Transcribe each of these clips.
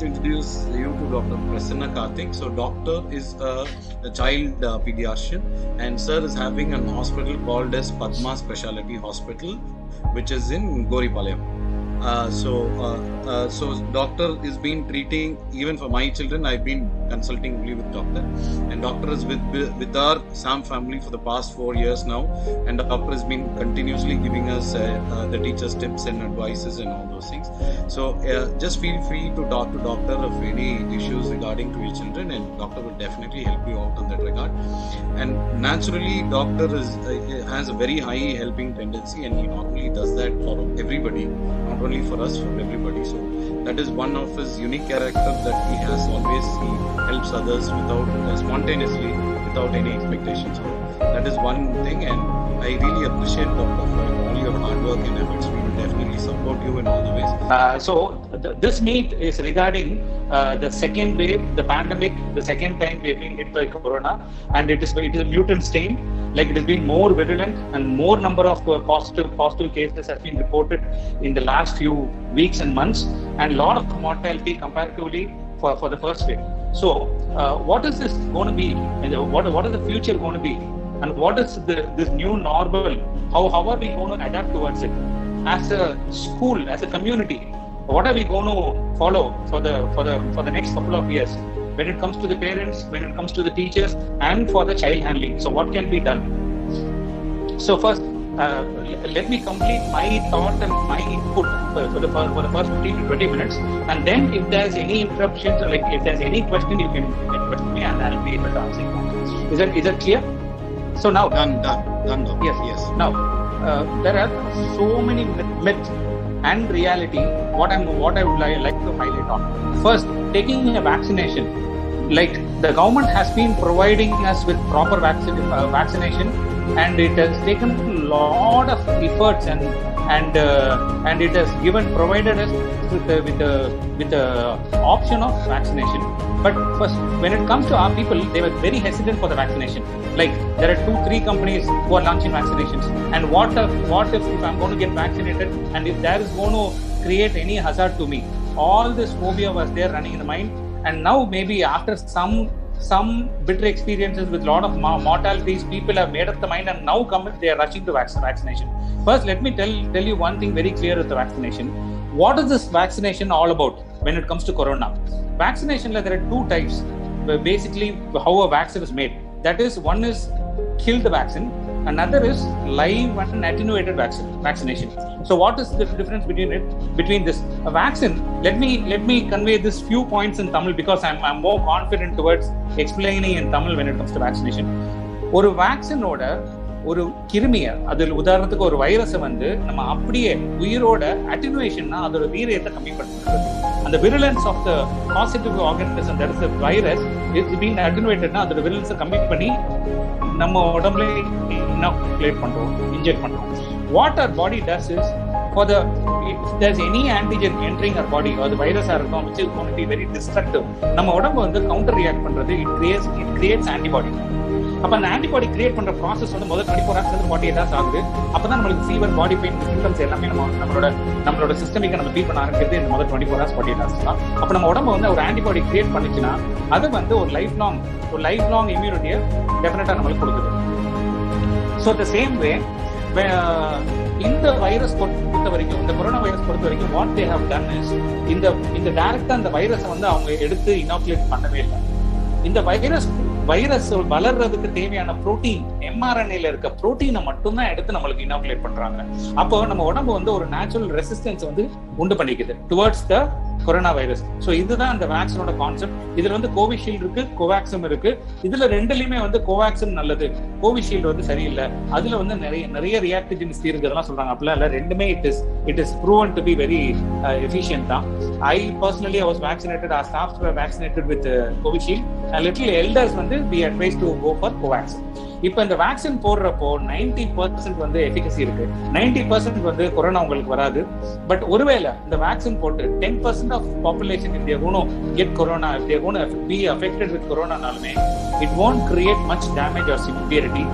to introduce you to Dr. Prasanna Karthik. So doctor is a child pediatrician, and sir is having an hospital called as Padma Specialty Hospital, which is in Goripalayam. So doctor is been treating even for my children. I've been consulting only with doctor, and doctor is with our Sam family for the past 4 years now, and the doctor has been continuously giving us the teachers tips and advices and all those things. So just feel free to talk to doctor of any issues regarding to your children, and doctor will definitely help you out on that regard. And naturally doctor has a very high helping tendency, and he normally does that for everybody, not only for us, for everybody. So that is one of his unique character that he has. Always he helps others without spontaneously, without any expectations. So that is one thing, and I really appreciate Doctor for all your hard work and efforts. We will definitely support you in all the ways. This meet is regarding the second wave, the pandemic, the second time we have been hit by corona, and it is a mutant strain. Like it has been more virulent, and more number of positive cases have been reported in the last few weeks and months, and a lot of mortality comparatively for the first wave. So what is this going to be? What is the future going to be? And what is this new normal? How are we going to adapt towards it? As a school, as a community, what are we going to follow for the next couple of years? When it comes to the parents, when it comes to the teachers, and for the child handling. So what can be done? So first, let me complete my thought and my input for the first 15 to 20 minutes. And then if there's any interruptions, or like if there's any question, you can question me and I'll be able to answer. Is that clear? So now, Done. Yes. Now, there are so many myths and reality. What I would like to highlight on. First, taking a vaccination. Like the government has been providing us with proper vaccination, and it has taken a lot of efforts and it has provided us with the option of vaccination. But first, when it comes to our people, they were very hesitant for the vaccination. Like there are 2-3 companies who are launching vaccinations, and what if I'm going to get vaccinated, and if there is going to create any hazard to me? All this phobia was there running in the mind. And now maybe after some bitter experiences with a lot of mortalities, people have made up the mind, and now they are rushing to vaccination. First, let me tell you one thing very clear with the vaccination. What is this vaccination all about when it comes to corona? Vaccination, there are 2 types. Basically, how a vaccine is made. That is, one is kill the vaccine, another is live and attenuated vaccination. So what is the difference between this? A vaccine, let me convey this few points in Tamil, because I'm more confident towards explaining in Tamil when it comes to vaccination. ஒரு வேக்சினோட ஒரு கிருமியை, அதில் உதாரணத்துக்கு ஒரு வைரஸை நம்ம அப்படியே உயிரோட அட்டினுவேஷன்னா அதோட வீரியத்தை கம்மி பண்ணுறது. அந்த virulence of the causative organism, that is the virus, it's been அட்டினுவேட்டட்னா அதோட விருலன்ஸை கம்மி பண்ணி நம்ம உடம்புல இனாகுலேட் பண்றோம், இன்ஜெக்ட் பண்றோம். What our body does is, if there's any antigen entering our body, or the virus இருக்கும், which is going to be very destructive, நம்ம உடம்பு counter react பண்றது, it creates antibody. அப்ப அந்த ஆன்டிபாடி கிரியேட் பண்ற process முதல் 24 hours 48 hours ஆகுது. அப்பதான் நம்மளுக்கு ஃபீவர், பாடி பெயின், சிம்டம்ஸ் எல்லாமே நம்மளோட சிஸ்டமிக்க நம்ம ஃபீல் பண்ண ஆரம்பிக்கிறது இந்த முதல் 24 hours 48 hours தான். அப்ப நம்ம உடம்பு ஒரு ஆன்டிபாடி கிரியேட் பண்ணுச்சுன்னா அது ஒரு லைஃப் லாங் இம்யூனிட்டியை டெஃபினட்டா நம்மளுக்கு கொடுக்குது. ஸோ த சேம் வே இந்த வைரஸ் பொறுத்த வரைக்கும், இந்த கொரோனா வைரஸ் பொறுத்த வரைக்கும், what they have done is, இந்த டைரக்டா அந்த வைரஸை அவங்க எடுத்து இனாகுலேட் பண்ணவே இல்லை. இந்த வைரஸ் வளர்றதுக்கு தேவையான புரோட்டீன், எம்ஆர்என்ஏல இருக்க புரோட்டீனை மட்டும்தான் எடுத்து நம்மளுக்கு இனாகுலேட் பண்றாங்க. அப்போ நம்ம உடம்பு ஒரு நேச்சுரல் ரெசிஸ்டன்ஸ் உண்டு பண்ணிக்குது towards the corona virus. So இதுதான் அந்த வேக்சினோட கான்செப்ட். இதுல கோவிஷீல்டு இருக்கு, கோவேக்சின் இருக்கு. இதுல ரெண்டுலயுமே கோவேக்சின் நல்லது, கோவிஷீல்டு சரியில்லை. அதுல நிறைய ரியாக்டிஜினிட்டி இருக்கு, அதெல்லாம் சொல்றாங்க. அப்படிலாம் இல்ல, ரெண்டுமே it is proven to be very efficient தான். I personally was vaccinated, our staff were vaccinated with Covishield, and little elders we advised to go for Covaxin. இப்போ இந்த வேக்சின் போடுறப்போ 90% வந்து எஃபிகசி இருக்கு, 90% வந்து கொரோனா உங்களுக்கு வராது. பட் ஒருவேளை இந்த வேக்சின் போட்டு 10% of population if they are going to get corona, if they are going to be affected with corona-நாலுமே it won't create much damage or severity.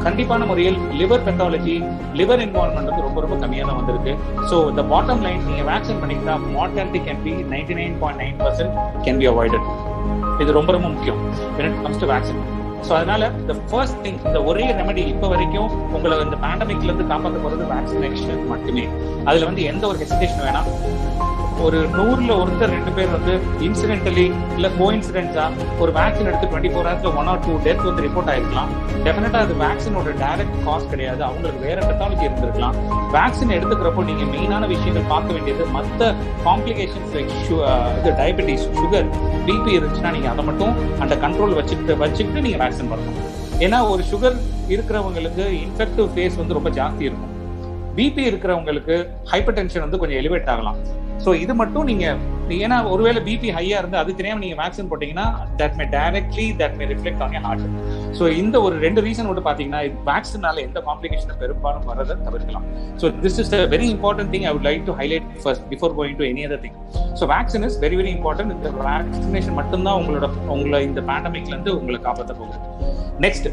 கண்டிப்பான முறையில் லிவர் பெத்தாலஜி, லிவர் இன்வால்வ்மெண்ட் வந்து ரொம்ப ரொம்ப கம்மியாக தான் வந்திருக்கு. ஸோ the bottom line, நீங்க vaccine பண்ணிக்கிட்டா mortality can be 99.9% can be avoided. இது ரொம்ப ரொம்ப முக்கியம் when it comes to vaccine. So அதனால the first thing, இந்த ஒரே ரெமெடி இப்போ வரைக்கும் உங்களை இந்த பேண்டமிக்ல இருந்து காப்பாற்ற போறது வேக்சினேஷன் மட்டுமே. அதுல வந்து எந்த ஒரு ஹெசிடேஷன் வேணாம். ஒரு 100ல் ஒருத்தர் 2 பேர் வந்து இன்சிடென்டலி இல்ல கோஇன்சிடென்ஸா ஒரு வேக்சின் எடுத்து 24 ஹவர்ஸ்ல 1 or 2 டெத் வந்து ரிப்போர்ட் ஆயிருக்கலாம். டெஃபினட்டா அது வேக்சினோட டைரக்ட் காஸ்ட் கிடையாது, அவங்களுக்கு வேற பெத்தாலஜி இருந்திருக்கலாம். வேக்சின் எடுத்துக்கிறப்போ நீங்க மெயினான விஷயங்கள் பார்க்க வேண்டியது மற்ற காம்ப்ளிகேஷன்ஸ் லைக் இது டயபெட்டிஸ், சுகர், பிபி இருந்துச்சுன்னா நீங்க அதை மட்டும் அந்த கண்ட்ரோல் வச்சுக்கிட்டு நீங்க வேக்சின் பண்ணணும். ஏன்னா ஒரு சுகர் இருக்கிறவங்களுக்கு இன்ஃபெக்டிவ் ஃபேஸ் வந்து ரொம்ப ஜாஸ்தி இருக்கும். பிபி இருக்கிறவங்களுக்கு ஹைப்பர் டென்ஷன் வந்து கொஞ்சம் எலிவேட் ஆகலாம். ஸோ இது மட்டும் நீங்க, ஏன்னா ஒருவேளை பிபி ஹையா இருந்து அது தெரியாம நீங்க வேக்சின் போட்டீங்கன்னா that may reflect on heart. So இந்த ஒரு 2 ரீசன் மட்டும் பாத்தீங்கன்னா வேக்சினால எந்த காம்ப்ளிகேஷன் பெரும்பாலும் வரதை தவிர்க்கலாம். So this is a very important thing I would like to highlight first before going to any other thing. So vaccine is very very important. இந்த vaccination மட்டும்தான் உங்களை இந்த பேண்டமிக்ல இருந்து உங்களை காப்பாற்ற போகுது. நெக்ஸ்ட்,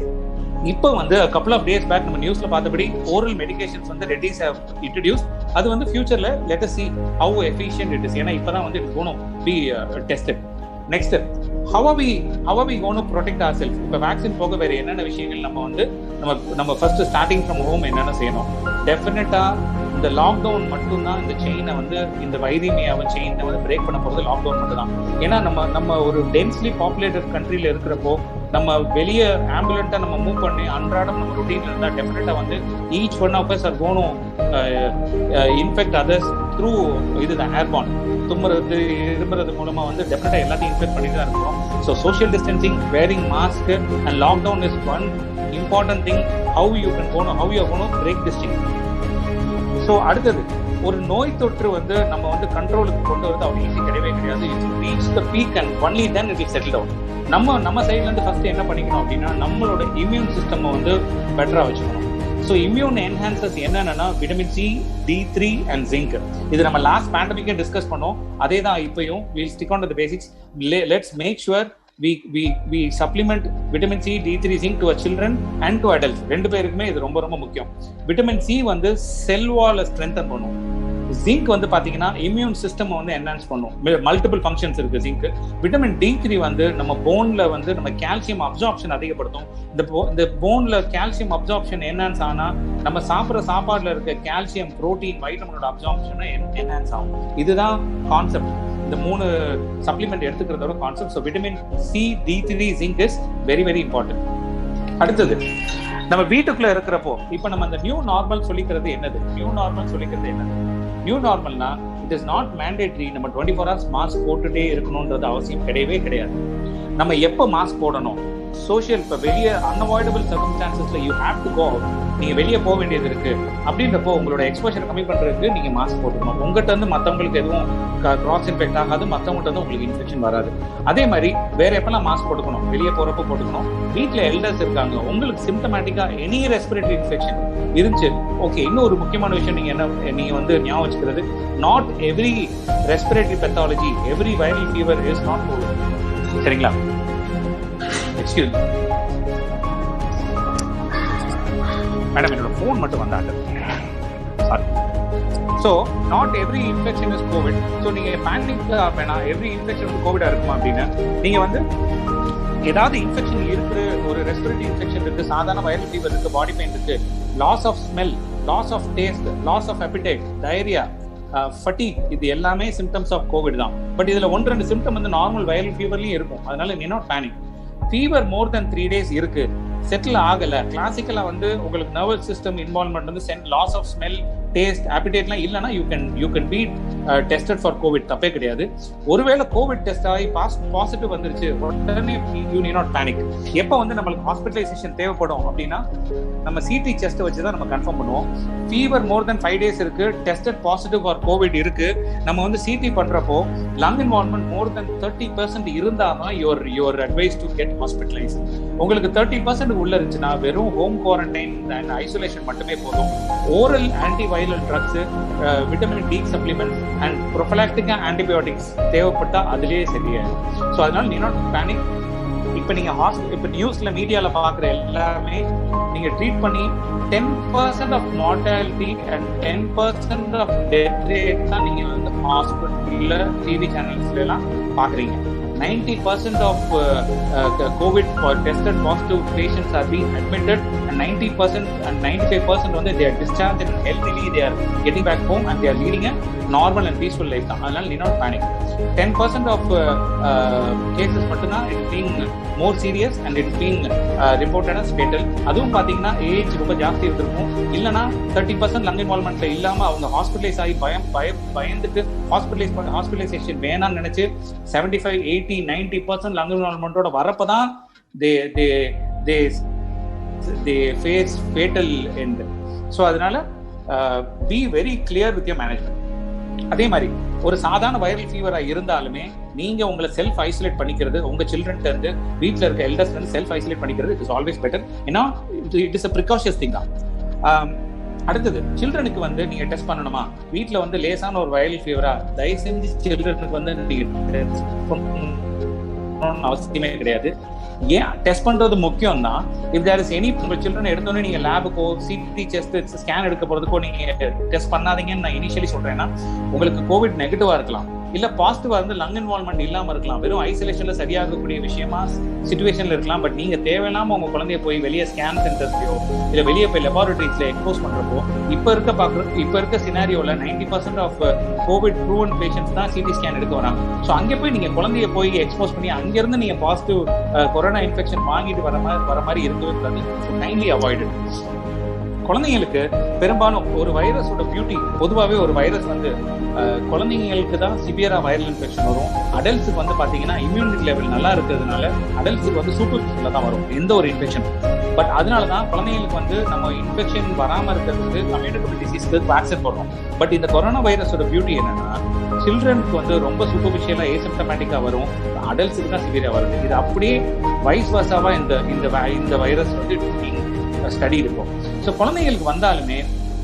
இப்போ வந்து couple of days back நம்ம நியூஸ்ல பார்த்தபடி ஓரல் மெடிகேஷன்ஸ் வந்து ரெட்டிஸ் ஹேவ் இன்ட்ரோடியூஸ்ட். அது வந்து ஃபியூச்சர்ல let us see how efficient it is. ஏன்னா இப்பதான் வந்து it's going to be tested. Next, how are we going to protect ourselves? இப்போ வேக்சின் போக வேற என்னென்ன விஷயங்கள் நம்ம ஃபர்ஸ்ட் ஸ்டார்டிங் ஃப்ரம் ஹோம் என்னென்ன செய்யணும்? டெஃபினட்டா இந்த லாக்டவுன் மட்டும்தான் இந்த செயினை வந்து, இந்த வைரீமியாவை செயினை வந்து பிரேக் பண்ண போறது லாக்டவுன் மட்டும் தான். ஏன்னா நம்ம ஒரு டென்ஸ்லி பாப்புலேட்டட் கண்ட்ரில இருக்கிறப்போ நம்ம வெளியே ஆம்புலண்டா நம்ம மூவ் பண்ணி அன்றாடம் நம்ம ரொட்டீன்ல இருந்தா டெஃபினட்டா வந்து each one of us are gone infect others through இதுதான் ஏர்பார்ன். தும்முறது, இருமுறது மூலமா வந்து டெஃபினட்டா எல்லாத்தையும் இன்ஃபெக்ட் பண்ணிட்டு தான் இருக்கிறோம். So social distancing, wearing mask and lockdown is one important thing. how you are going to break this chain. ஸோ அடுத்தது, ஒரு நோய் தொற்று வந்து நம்ம வந்து கண்ட்ரோலுக்கு கொண்டு வரது அவ்வளோ ஈஸி கிடையவே கிடையாது. It's reach the peak and only then it is settle down. நம்ம சைட்ல இருந்து ஃபர்ஸ்ட் என்ன பண்ணிக்கணும் அப்படின்னா நம்மளோட இம்யூன் சிஸ்டம் வந்து பெட்டரா வச்சுக்கணும். ஸோ இம்யூன் என்ஹான்சர்ஸ் என்னென்னா vitamin C, D3 and zinc. இது நம்ம லாஸ்ட் பேண்டமிக்கே டிஸ்கஸ் பண்ணோம். அதே தான் இப்பயும் we'll stick on to the basics. Let's make sure we supplement vitamin C, D3, zinc to our children and to adults. 2 பேருக்குமே இது ரொம்ப ரொம்ப முக்கியம். விட்டமின் சி வந்து செல் வாலை ஸ்ட்ரென்தன் பண்ணும். ஜிங்க் வந்து பாத்தீங்கன்னா இம்யூன் சிஸ்டம் வந்து என்ஹான்ஸ் பண்ணும். மல்டிபிள் ஃபங்க்ஷன்ஸ் இருக்கு ஜிங்க். விட்டமின் D3 வந்து நம்ம போன்ல வந்து நம்ம கால்சியம் அப்சார்ப்ஷன் அதிகப்படுத்தும். இந்த போன்ல கால்சியம் அப்சார்ப்ஷன் என்ஹான்ஸ் ஆனா நம்ம சாப்பிட்ற சாப்பாடுல இருக்க கால்சியம், புரோட்டீன், வைட்டமினோட அப்சார்ப்ஷன் என்ஹான்ஸ் ஆகும். இதுதான் கான்செப்ட். இந்த 3 சப்ளிமெண்ட் எடுத்துக்கிறதோட concept. So vitamin C, D3, zinc is very very important. அடுத்தது, நம்ம வீட்டுக்குள்ள இருக்கிறப்போ இப்போ நம்ம அந்த நியூ நார்மல் சொல்லிக்கிறது என்னது? நியூ நார்மல்னா இட் இஸ் நாட் மேண்டேட்ரி நம்ம 24 hours மாஸ்க் போட்டுட்டே இருக்கணும்ன்றது அவசியம் கிடையவே கிடையாது. நம்ம எப்போ மாஸ்க் போடணும்? சோஷியல், இப்போ வெளியே அன்அவாய்டபிள் சர்க்கம்ஸ்டான்சஸ்ல you have to go out, நீங்க வெளியே போக வேண்டியது இருக்கு அப்படின்றப்போ உங்களோட எக்ஸ்போஷர் கம்மி பண்றதுக்கு நீங்க மாஸ்க் போட்டுக்கணும். உங்ககிட்ட இருந்து மற்றவங்களுக்கு எதுவும் கிராஸ் இன்ஃபெக்ட் ஆகாது, மற்றவங்கள்ட்ட இருந்து உங்களுக்கு இன்ஃபெக்ஷன் வராது. அதே மாதிரி வேற எப்பெல்லாம் மாஸ்க் போட்டுக்கணும்? வெளியே போறப்போ போட்டுக்கணும். வீட்டில் எல்டர்ஸ் இருக்காங்க, உங்களுக்கு சிம்டமேட்டிக்கா எனி ரெஸ்பிரேட்டரி இன்ஃபெக்ஷன் இருந்துச்சு, ஓகே. இன்னும் ஒரு முக்கியமான விஷயம் நீங்க வந்து ஞாபகம் வச்சுக்கிறது, not every respiratory pathology, every viral fever is not Covid. சரிங்களா? எக்ஸ்கியூஸ் மேடம், என்னோட ஃபோன் மட்டும் வந்தாங்க. Sorry. So not every infection is Covid. So நீங்கள் பேனிக் வேணாம், எவ்ரி இன்ஃபெக்ஷன் வந்து கோவிடா இருக்குமா அப்படின்னு. நீங்கள் வந்து ஏதாவது இன்ஃபெக்ஷன் இருக்கு, ஒரு ரெஸ்பிரேட்டரி இன்ஃபெக்ஷன் இருக்கு, சாதாரண வைரல் ஃபீவர் இருக்கு, பாடி பெயின் இருக்கு, loss of smell, loss of taste, loss of appetite, diarrhoea, fatigue, இது எல்லாமே சிம்டம்ஸ் ஆஃப் கோவிட் தான். பட் இதுல 1-2 சிம்டம் வந்து நார்மல் வைரல் ஃபீவர்லயும் இருக்கும். அதனால நீ not panic. Fever more then 3 days இருக்கு, செட்டில் ஆகல, கிளாசிக்கலா வந்து உங்களுக்கு நர்வஸ் சிஸ்டம் இன்வால்வ்மெண்ட் வந்து லாஸ் ஆஃப் ஸ்மெல், டேஸ்ட், ஆப்பிடைட்லாம் இல்லைன்னா you can B tested for Covid, தப்பே கிடையாது. ஒருவேளை கோவிட் டெஸ்ட் ஆகி பாசிட்டிவ் வந்துருச்சு உடனே யூ நீட் நாட் பேனிக். எப்போ வந்து நம்மளுக்கு ஹாஸ்பிட்டலைசேஷன் தேவைப்படும் அப்படின்னா நம்ம சிடி செஸ்ட் வச்சு தான் நம்ம கன்ஃபார்ம் பண்ணுவோம். ஃபீவர் மோர் தென் 5 days இருக்கு, டெஸ்டட் பாசிட்டிவ் ஃபார் கோவிட் இருக்கு, நம்ம வந்து சிடி பண்றப்போ லங் இன்வால்வ்மெண்ட் மோர் தென் 30% இருந்தாதான் your advice to get hospitalise. உங்களுக்கு 30% உள்ள இருந்துச்சுன்னா வெறும் ஹோம் குவாரண்டைன் அண்ட் ஐசோலேஷன் மட்டுமே போதும். Oral antiviral drugs, vitamin D supplements and prophylactic antibiotics தேவைப்பட்டா அதுலேயே சரியாயிடும். ஸோ அதனால நீ நாட் பேனிக். இப்போ நீங்க இப்போ நியூஸ்ல மீடியால பாக்குற எல்லாமே நீங்க ட்ரீட் பண்ணி 10% of mortality and 10% of death rate தான் நீங்க வந்து ஹாஸ்பிட்டல்ல டிவி சேனல்ஸ்ல எல்லாம் பாக்குறீங்க. 90% of COVID or tested positive patients are being admitted, and 90% and 95% வந்து they are discharged and healthily they are getting back home and they are leading a normal and peaceful life. அதனால நீ not panic. 10% of cases மட்டும்தான் it's being more serious and it's being reported as fatal. அதுவும் பாத்தீங்கன்னா age ரொம்ப ஜாஸ்தி இருந்திருக்கும், இல்லைன்னா 30% lung இன்வால்வ்மெண்ட்ல இல்லாம அவங்க ஹாஸ்பிட்டலைஸ் ஆகி பயந்துட்டு ஹாஸ்பிட்டலைசேஷன் வேணாம்னு நினைச்சு 75, 80, 90% லங் இன்வால்வ்மெண்டோட வரப்பதான் they face fatal end. ஸோ அதனால be very clear with your management. அதே மாதிரி ஒரு சாதாரண வைரல் ஃபீவரா இருந்தாலுமே நீங்க உங்களை செல்ஃப் ஐசோலேட் பண்ணிக்கிறது, உங்க சில்ட்ரன்ல இருந்து வீட்டில் இருக்க எல்டர்ஸ்ல இருந்து செல்ஃப் ஐசோலேட் பண்ணிக்கிறது இட் இஸ் ஆல்வேஸ் பெட்டர். ஏன்னா it is a precautionous thing தான். அடுத்தது சில்ட்ரனுக்கு வந்து நீங்க டெஸ்ட் பண்ணணுமா, வீட்டில் வந்து லேசான ஒரு வைரல் ஃபீவரா, தயவு செஞ்சு சில்ட்ரனுக்கு வந்து நீங்க அவசியமே கிடையாது. ஏன் டெஸ்ட் பண்றது முக்கியம் தான். இஃப் தேர் இஸ் எனி உங்க சில்ட்ரன் எடுத்தோன்னே நீங்க லேபுக்கோ சிடி செஸ்ட் ஸ்கேன் எடுக்க போறதுக்கோ நீங்க டெஸ்ட் பண்ணாதீங்கன்னு நான் இனிஷியலி சொல்றேன்னா உங்களுக்கு கோவிட் நெகட்டிவா இருக்கலாம், இல்ல பாசிட்டிவா இருந்து லங் இன்வால்வ்மெண்ட் இல்லாம இருக்கலாம், வெறும் ஐசோலேஷன்ல சரியாகக்கூடிய விஷயமா சிச்சுவேஷன்ல இருக்கலாம். பட் நீங்க தேவையில்லாம உங்க குழந்தைய போய் வெளியே ஸ்கேன் சென்டர்ஸ்லயோ இல்ல வெளியே போய் லெபார்டரிஸ்ல எக்ஸ்போஸ் பண்றப்போ இப்ப இருக்க சினாரியோல 90% ஆஃப் கோவிட் ப்ரூவன் பேஷன்ஸ் தான் சிடி ஸ்கேன் எடுக்க வராங்க. ஸோ அங்கே போய் நீங்க குழந்தைய போய் எக்ஸ்போஸ் பண்ணி அங்கிருந்து நீங்க பாசிட்டிவ் கொரோனா இன்ஃபெக்ஷன் வாங்கிட்டு வர மாதிரி இருக்கவே கூடாது. Kindly avoid. குழந்தைங்களுக்கு பெரும்பாலும் ஒரு வைரஸோட பியூட்டி, பொதுவாகவே ஒரு வைரஸ் வந்து குழந்தைங்களுக்கு தான் சிவியரா வைரல் இன்ஃபெக்ஷன் வரும். அடல்ட்ஸுக்கு வந்து பாத்தீங்கன்னா இம்யூனிட்டி லெவல் நல்லா இருக்கிறதுனால அடல்ட்ஸுக்கு வந்து சூப்பர்ஃபிஷியலா தான் வரும் எந்த ஒரு இன்ஃபெக்ஷன். பட் அதனாலதான் குழந்தைங்களுக்கு வந்து நம்ம இன்ஃபெக்ஷன் வராம இருக்கிறதுக்கு கம்யூனிகபிள் டிசீஸ்க்கு வேக்சின் போடுறோம். பட் இந்த கொரோனா வைரஸோட பியூட்டி என்னன்னா சில்ட்ரனுக்கு வந்து ரொம்ப சூப்பர்ஃபிஷியலா ஏசிம்டமேட்டிக்கா வரும், அடல்ட்ஸுக்கு தான் சிவியரா வருது. இது அப்படியே வைஸ் வர்சாவா இந்த வைரஸ் வந்து ஸ்டடி இருக்கும். ஸோ குழந்தைங்களுக்கு வந்தாலுமே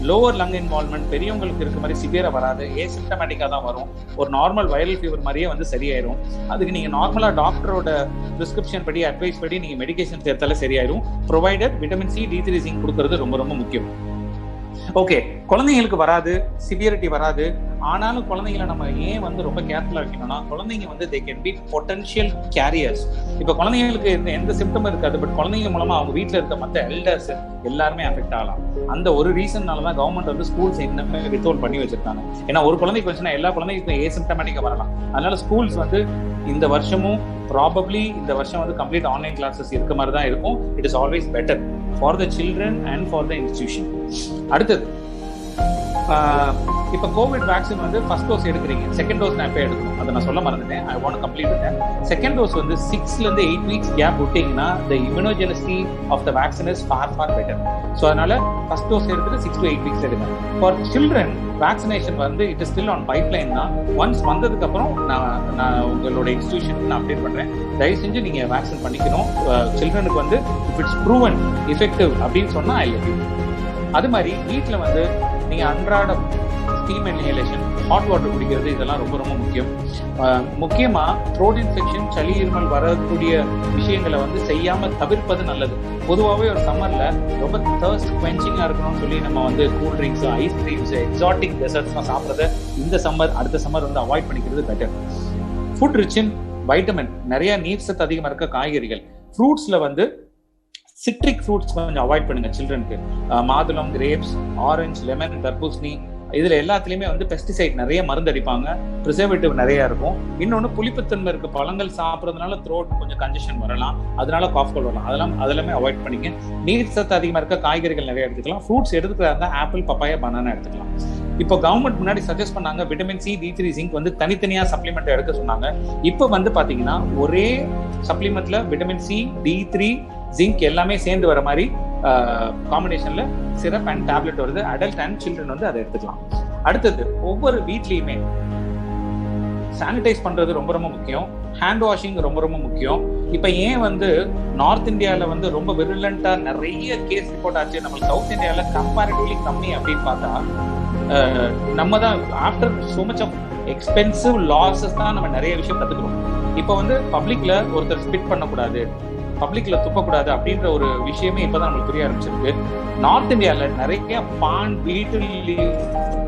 லோவர் லங் இன்வால்வ்மெண்ட் பெரியவங்களுக்கு இருக்க மாதிரி சிவியரா வராது, ஏசிம்டமேட்டிக்கா தான் வரும். ஒரு நார்மல் வைரல் ஃபீவர் மாதிரியே வந்து சரியாயிரும். அதுக்கு நீங்க நார்மலா டாக்டரோட பிரிஸ்கிரிப்ஷன் படி அட்வைஸ் படி நீங்க மெடிகேஷன் சேர்த்தாலே சரியாயிரும். Provided vitamin C, D3 zinc கொடுக்கறது ரொம்ப ரொம்ப முக்கியம். ஓகே, குழந்தைங்களுக்கு வராது, சிவியரிட்டி வராது. ஆனாலும் குழந்தைங்களை நம்ம ஏன் வந்து ரொம்ப கேர்ஃபுல்லா வைக்கணும்னா குழந்தைங்க வந்து they can be potential carriers. இப்ப குழந்தைங்களுக்கு எந்த சிம்டம் இருக்காது, பட் குழந்தைங்க மூலமா அவங்க வீட்டுல இருக்க மற்ற எல்டர்ஸ் எல்லாருமே அஃபெக்ட் ஆகலாம். அந்த ஒரு ரீசன்னாலதான் கவர்மெண்ட் வந்து ஸ்கூல்ஸ் இன்னுமே வித்ஹோல்ட் பண்ணி வச்சிருக்காங்க. ஏன்னா ஒரு குழந்தைக்கு வச்சுன்னா எல்லா குழந்தைக்கும் ஏசிம்டமேட்டிக்கா வரலாம். அதனால ஸ்கூல்ஸ் வந்து இந்த வருஷமும் ப்ராபப்ளி இந்த வருஷம் வந்து கம்ப்ளீட் ஆன்லைன் கிளாஸஸ் இருக்க மாதிரி தான் இருக்கும். It is always better for the children and for the institution. அடுத்தது இப்போ கோவிட் வேக்சின் வந்து ஃபர்ஸ்ட் டோஸ் எடுக்கிறீங்க, செகண்ட் டோஸ் நான் எப்போ எடுக்கணும் அதை நான் சொல்ல மறந்துட்டேன். I want complete with. Second dose வந்து 6 to 8 weeks கேப் விட்டீங்கன்னா the immunogenicity of the vaccine is far better. So அதனால ஃபர்ஸ்ட் டோஸ் எடுத்துட்டு 6 to 8 weeks எடுங்க. ஃபார் சில்ட்ரன் வேக்சினேஷன் வந்து it is still on pipeline தான். ஒன்ஸ் வந்ததுக்கு அப்புறம் நான் உங்களோட இன்ஸ்டிடியூஷனுக்கு நான் அப்டேட் பண்றேன். தயவு செஞ்சு நீங்க வேக்சின் பண்ணிக்கணும். சில்ட்ரனுக்கு வந்து இஃப் இட்ஸ் ப்ரூவன் எஃபெக்டிவ் அப்படின்னு சொன்னா ஐ லவ் யூ. அது மாதிரி வீட்டில் வந்து நீங்க அன்றாட ஸ்டீம் இன்ஹேலேஷன், ஹாட் வாட்டர் குடிக்கிறது இதெல்லாம் ரொம்ப ரொம்ப முக்கியம். முக்கியமா த்ரோட் இன்ஃபெக்ஷன், சளி இருமல் வரக்கூடிய விஷயங்களை வந்து செய்யாம தவிர்ப்பது நல்லது. பொதுவாகவே ஒரு சம்மர்ல ரொம்ப தர்ஸ்ட் குவென்ச்சிங்கா இருக்கணும்னு சொல்லி நம்ம வந்து கூல் ட்ரிங்க்ஸ், ஐஸ்கிரீம்ஸ், எக்ஸாட்டிக் டெசர்ட்ஸ்லாம் சாப்பிட்றத இந்த சம்மர் அடுத்த சம்மர் வந்து அவாய்ட் பண்ணிக்கிறது better. Food rich in vitamin, நிறைய நீர் சத்து அதிகமாக இருக்க காய்கறிகள். ஃப்ரூட்ஸ்ல வந்து சிட்ரிக் ஃப்ரூட்ஸ் கொஞ்சம் அவாய்ட் பண்ணுங்க சில்ட்ரனுக்கு. மாதுளம், கிரேப்ஸ், ஆரஞ்சு, லெமன், தர்பூசணி, இதுல எல்லாத்துலயுமே வந்து பெஸ்டிசைட் நிறைய மருந்து அடிப்பாங்க, ப்ரிசர்வேட்டிவ் நிறைய இருக்கும். இன்னொன்னு புளிப்புத்தன்மை இருக்க பழங்கள் சாப்பிட்றதுனால த்ரோட் கொஞ்சம் கன்ஜெஷன் வரலாம், அதனால காஃப் கோல்ட் வரலாம். அதெல்லாமே அவாய்ட் பண்ணிக்க. நீர் சத்து அதிகமா இருக்க காய்கறிகள் நிறைய எடுத்துக்கலாம். ஃப்ரூட்ஸ் எடுத்துக்கிறதா இருந்தால் ஆப்பிள், பப்பாயா, பனானா எடுத்துக்கலாம். இப்போ கவர்மெண்ட் முன்னாடி சஜஸ்ட் பண்ணாங்க விட்டமின் சி, D3, ஜிங்க் வந்து தனித்தனியா சப்ளிமெண்ட் எடுக்க சொன்னாங்க. இப்போ வந்து பாத்தீங்கன்னா ஒரே சப்ளிமெண்ட்ல விட்டமின் சி, D3, ஜிங்க் எல்லாமே சேர்ந்து வர மாதிரி காம்பினேஷன்ல சிரப் அண்ட் டேப்லெட் வருது. அடல்ட் அண்ட் சில்ட்ரன் வந்து அதை எடுத்துக்கலாம். அடுத்தது, ஒவ்வொரு வீட்லயுமே சானிடைஸ் பண்றது ரொம்ப ரொம்ப முக்கியம். ஹேண்ட் வாஷிங் ரொம்ப ரொம்ப முக்கியம். இப்ப ஏன் வந்து நார்த் இந்தியால வந்து ரொம்ப விருலண்டா நிறைய கேஸ் ரிப்போர்ட் ஆச்சு, நம்ம சவுத் இந்தியால கம்பேரிட்டிவ்லி கம்மி அப்படின்னு பார்த்தா, நம்ம தான் after so much of expensive losses தான் நம்ம நிறைய விஷயம் கத்துக்கிறோம். இப்போ வந்து பப்ளிக்ல ஒருத்தர் ஸ்பிட் பண்ணக்கூடாது, பப்ளிக்ல துப்பக்கூடாது அப்படின்ற ஒரு விஷயமே இப்பதான் நம்மளுக்கு புரிய ஆரம்பிச்சிருக்கு. நார்த் இந்தியால நிறைய பான், பீட்டில்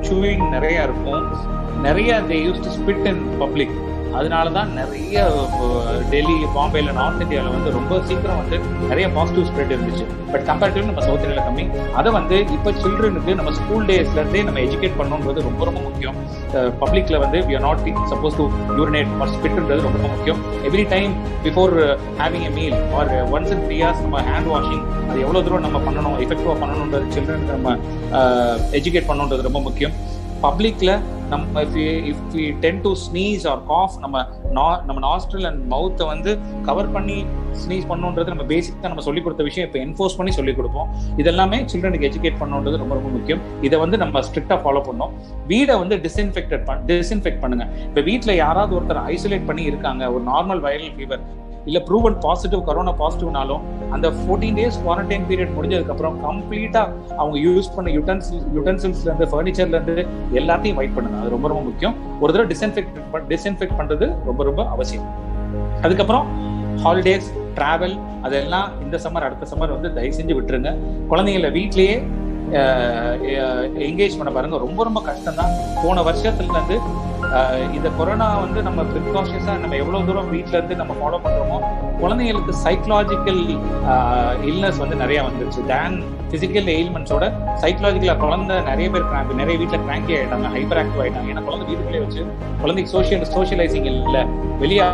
சூயிங் நிறைய இருக்கும். நிறைய they used to spit in public. அதனாலதான் நிறைய டெல்லி, பாம்பேல, நார்த் இந்தியால வந்து ரொம்ப சீக்கிரம் வந்து நிறைய பாசிட்டிவ் ஸ்ப்ரெட் இருந்துச்சு. பட் கம்பேரிட்டிவ்லி நம்ம சவுத் இந்தியால கம்மி. அதை வந்து இப்போ சில்ட்ரனுக்கு நம்ம ஸ்கூல் டேஸ்ல இருந்தே நம்ம எஜுகேட் பண்ணணுன்றது ரொம்ப ரொம்ப முக்கியம். பப்ளிக்ல வந்து we are not supposed to urinate or spitன்றது ரொம்ப ரொம்ப முக்கியம். Every time before having a meal or once in 3 hours நம்ம ஹேண்ட் வாஷிங் அது எவ்வளவு தூரம் நம்ம பண்ணணும், எஃபெக்டிவா பண்ணணுன்றது சில்ட்ரனுக்கு நம்ம எஜுகேட் பண்ணணுன்றது ரொம்ப முக்கியம். பப்ளிக்ல நம்ம if we tend to sneeze or cough, நம்ம நாஸ்ட்ரல் அண்ட் மவுத்தை வந்து கவர் பண்ணி ஸ்னீஸ் பண்ணணுன்றது நம்ம பேசிக்கா நம்ம சொல்லிக் கொடுத்த விஷயம் இப்போ என்ஃபோர்ஸ் பண்ணி சொல்லிக் கொடுப்போம். இதெல்லாமே சில்ட்ரனுக்கு எஜுகேட் பண்ணணுன்றது ரொம்ப ரொம்ப முக்கியம். இதை வந்து நம்ம ஸ்ட்ரிக்டா ஃபாலோ பண்ணோம். வீடை வந்து டிஸ்இன்ஃபெக்ட் பண்ணுங்க. இப்போ வீட்டில் யாராவது ஒருத்தர் ஐசோலேட் பண்ணி இருக்காங்க, ஒரு நார்மல் வைரல் ஃபீவர் இல்ல ப்ரூவன் பாசிட்டிவ், கொரோனா பாசிட்டிவ்னாலும் அந்த 14 days குவாரண்டைன் பீரியட் முடிஞ்சதுக்கு அப்புறம் கம்ப்ளீட்டா அவங்க யூஸ் பண்ண யூட்டன்சில்ஸ்ல இருந்து, ஃபர்னிச்சர்ல இருந்து எல்லாத்தையும் வைட் பண்ணுங்க. அது ரொம்ப ரொம்ப முக்கியம். ஒரு தடவை டிஸ்இன்ஃபெக்ட் பண்றது ரொம்ப ரொம்ப அவசியம். அதுக்கப்புறம் ஹாலிடேஸ், டிராவல் அதெல்லாம் இந்த சம்மர் அடுத்த சம்மர் வந்து தயவு செஞ்சு விட்டுருங்க. குழந்தைங்கள வீட்லயே என்கேஜ் பண்ண பாருங்க. ரொம்ப ரொம்ப கஷ்டம் தான். போன வருஷத்துல இருந்து இந்த கொரோனா வந்து நம்ம ப்ரிகாஷன்ஸா நம்ம எவ்வளவு தூரம் வீட்டுல இருந்து நம்ம ஃபாலோ பண்றோமோ, குழந்தைங்களுக்கு சைக்கலாஜிக்கல் இல்னஸ் வந்து நிறைய வந்துருச்சு. தேன் பிசிக்கல் எயில்மெண்ட்ஸோட சைக்கலாஜிக்கலா குழந்தை நிறைய பேர் நிறைய வீட்டுல கிராங்கி ஆயிட்டாங்க, ஹைப்பர் ஆக்டிவ் ஆயிட்டாங்க. ஏன்னா குழந்தை வீட்டுக்குள்ளே வச்சு குழந்தைக்கு சோஷியலைசிங் இல்ல, வெளியே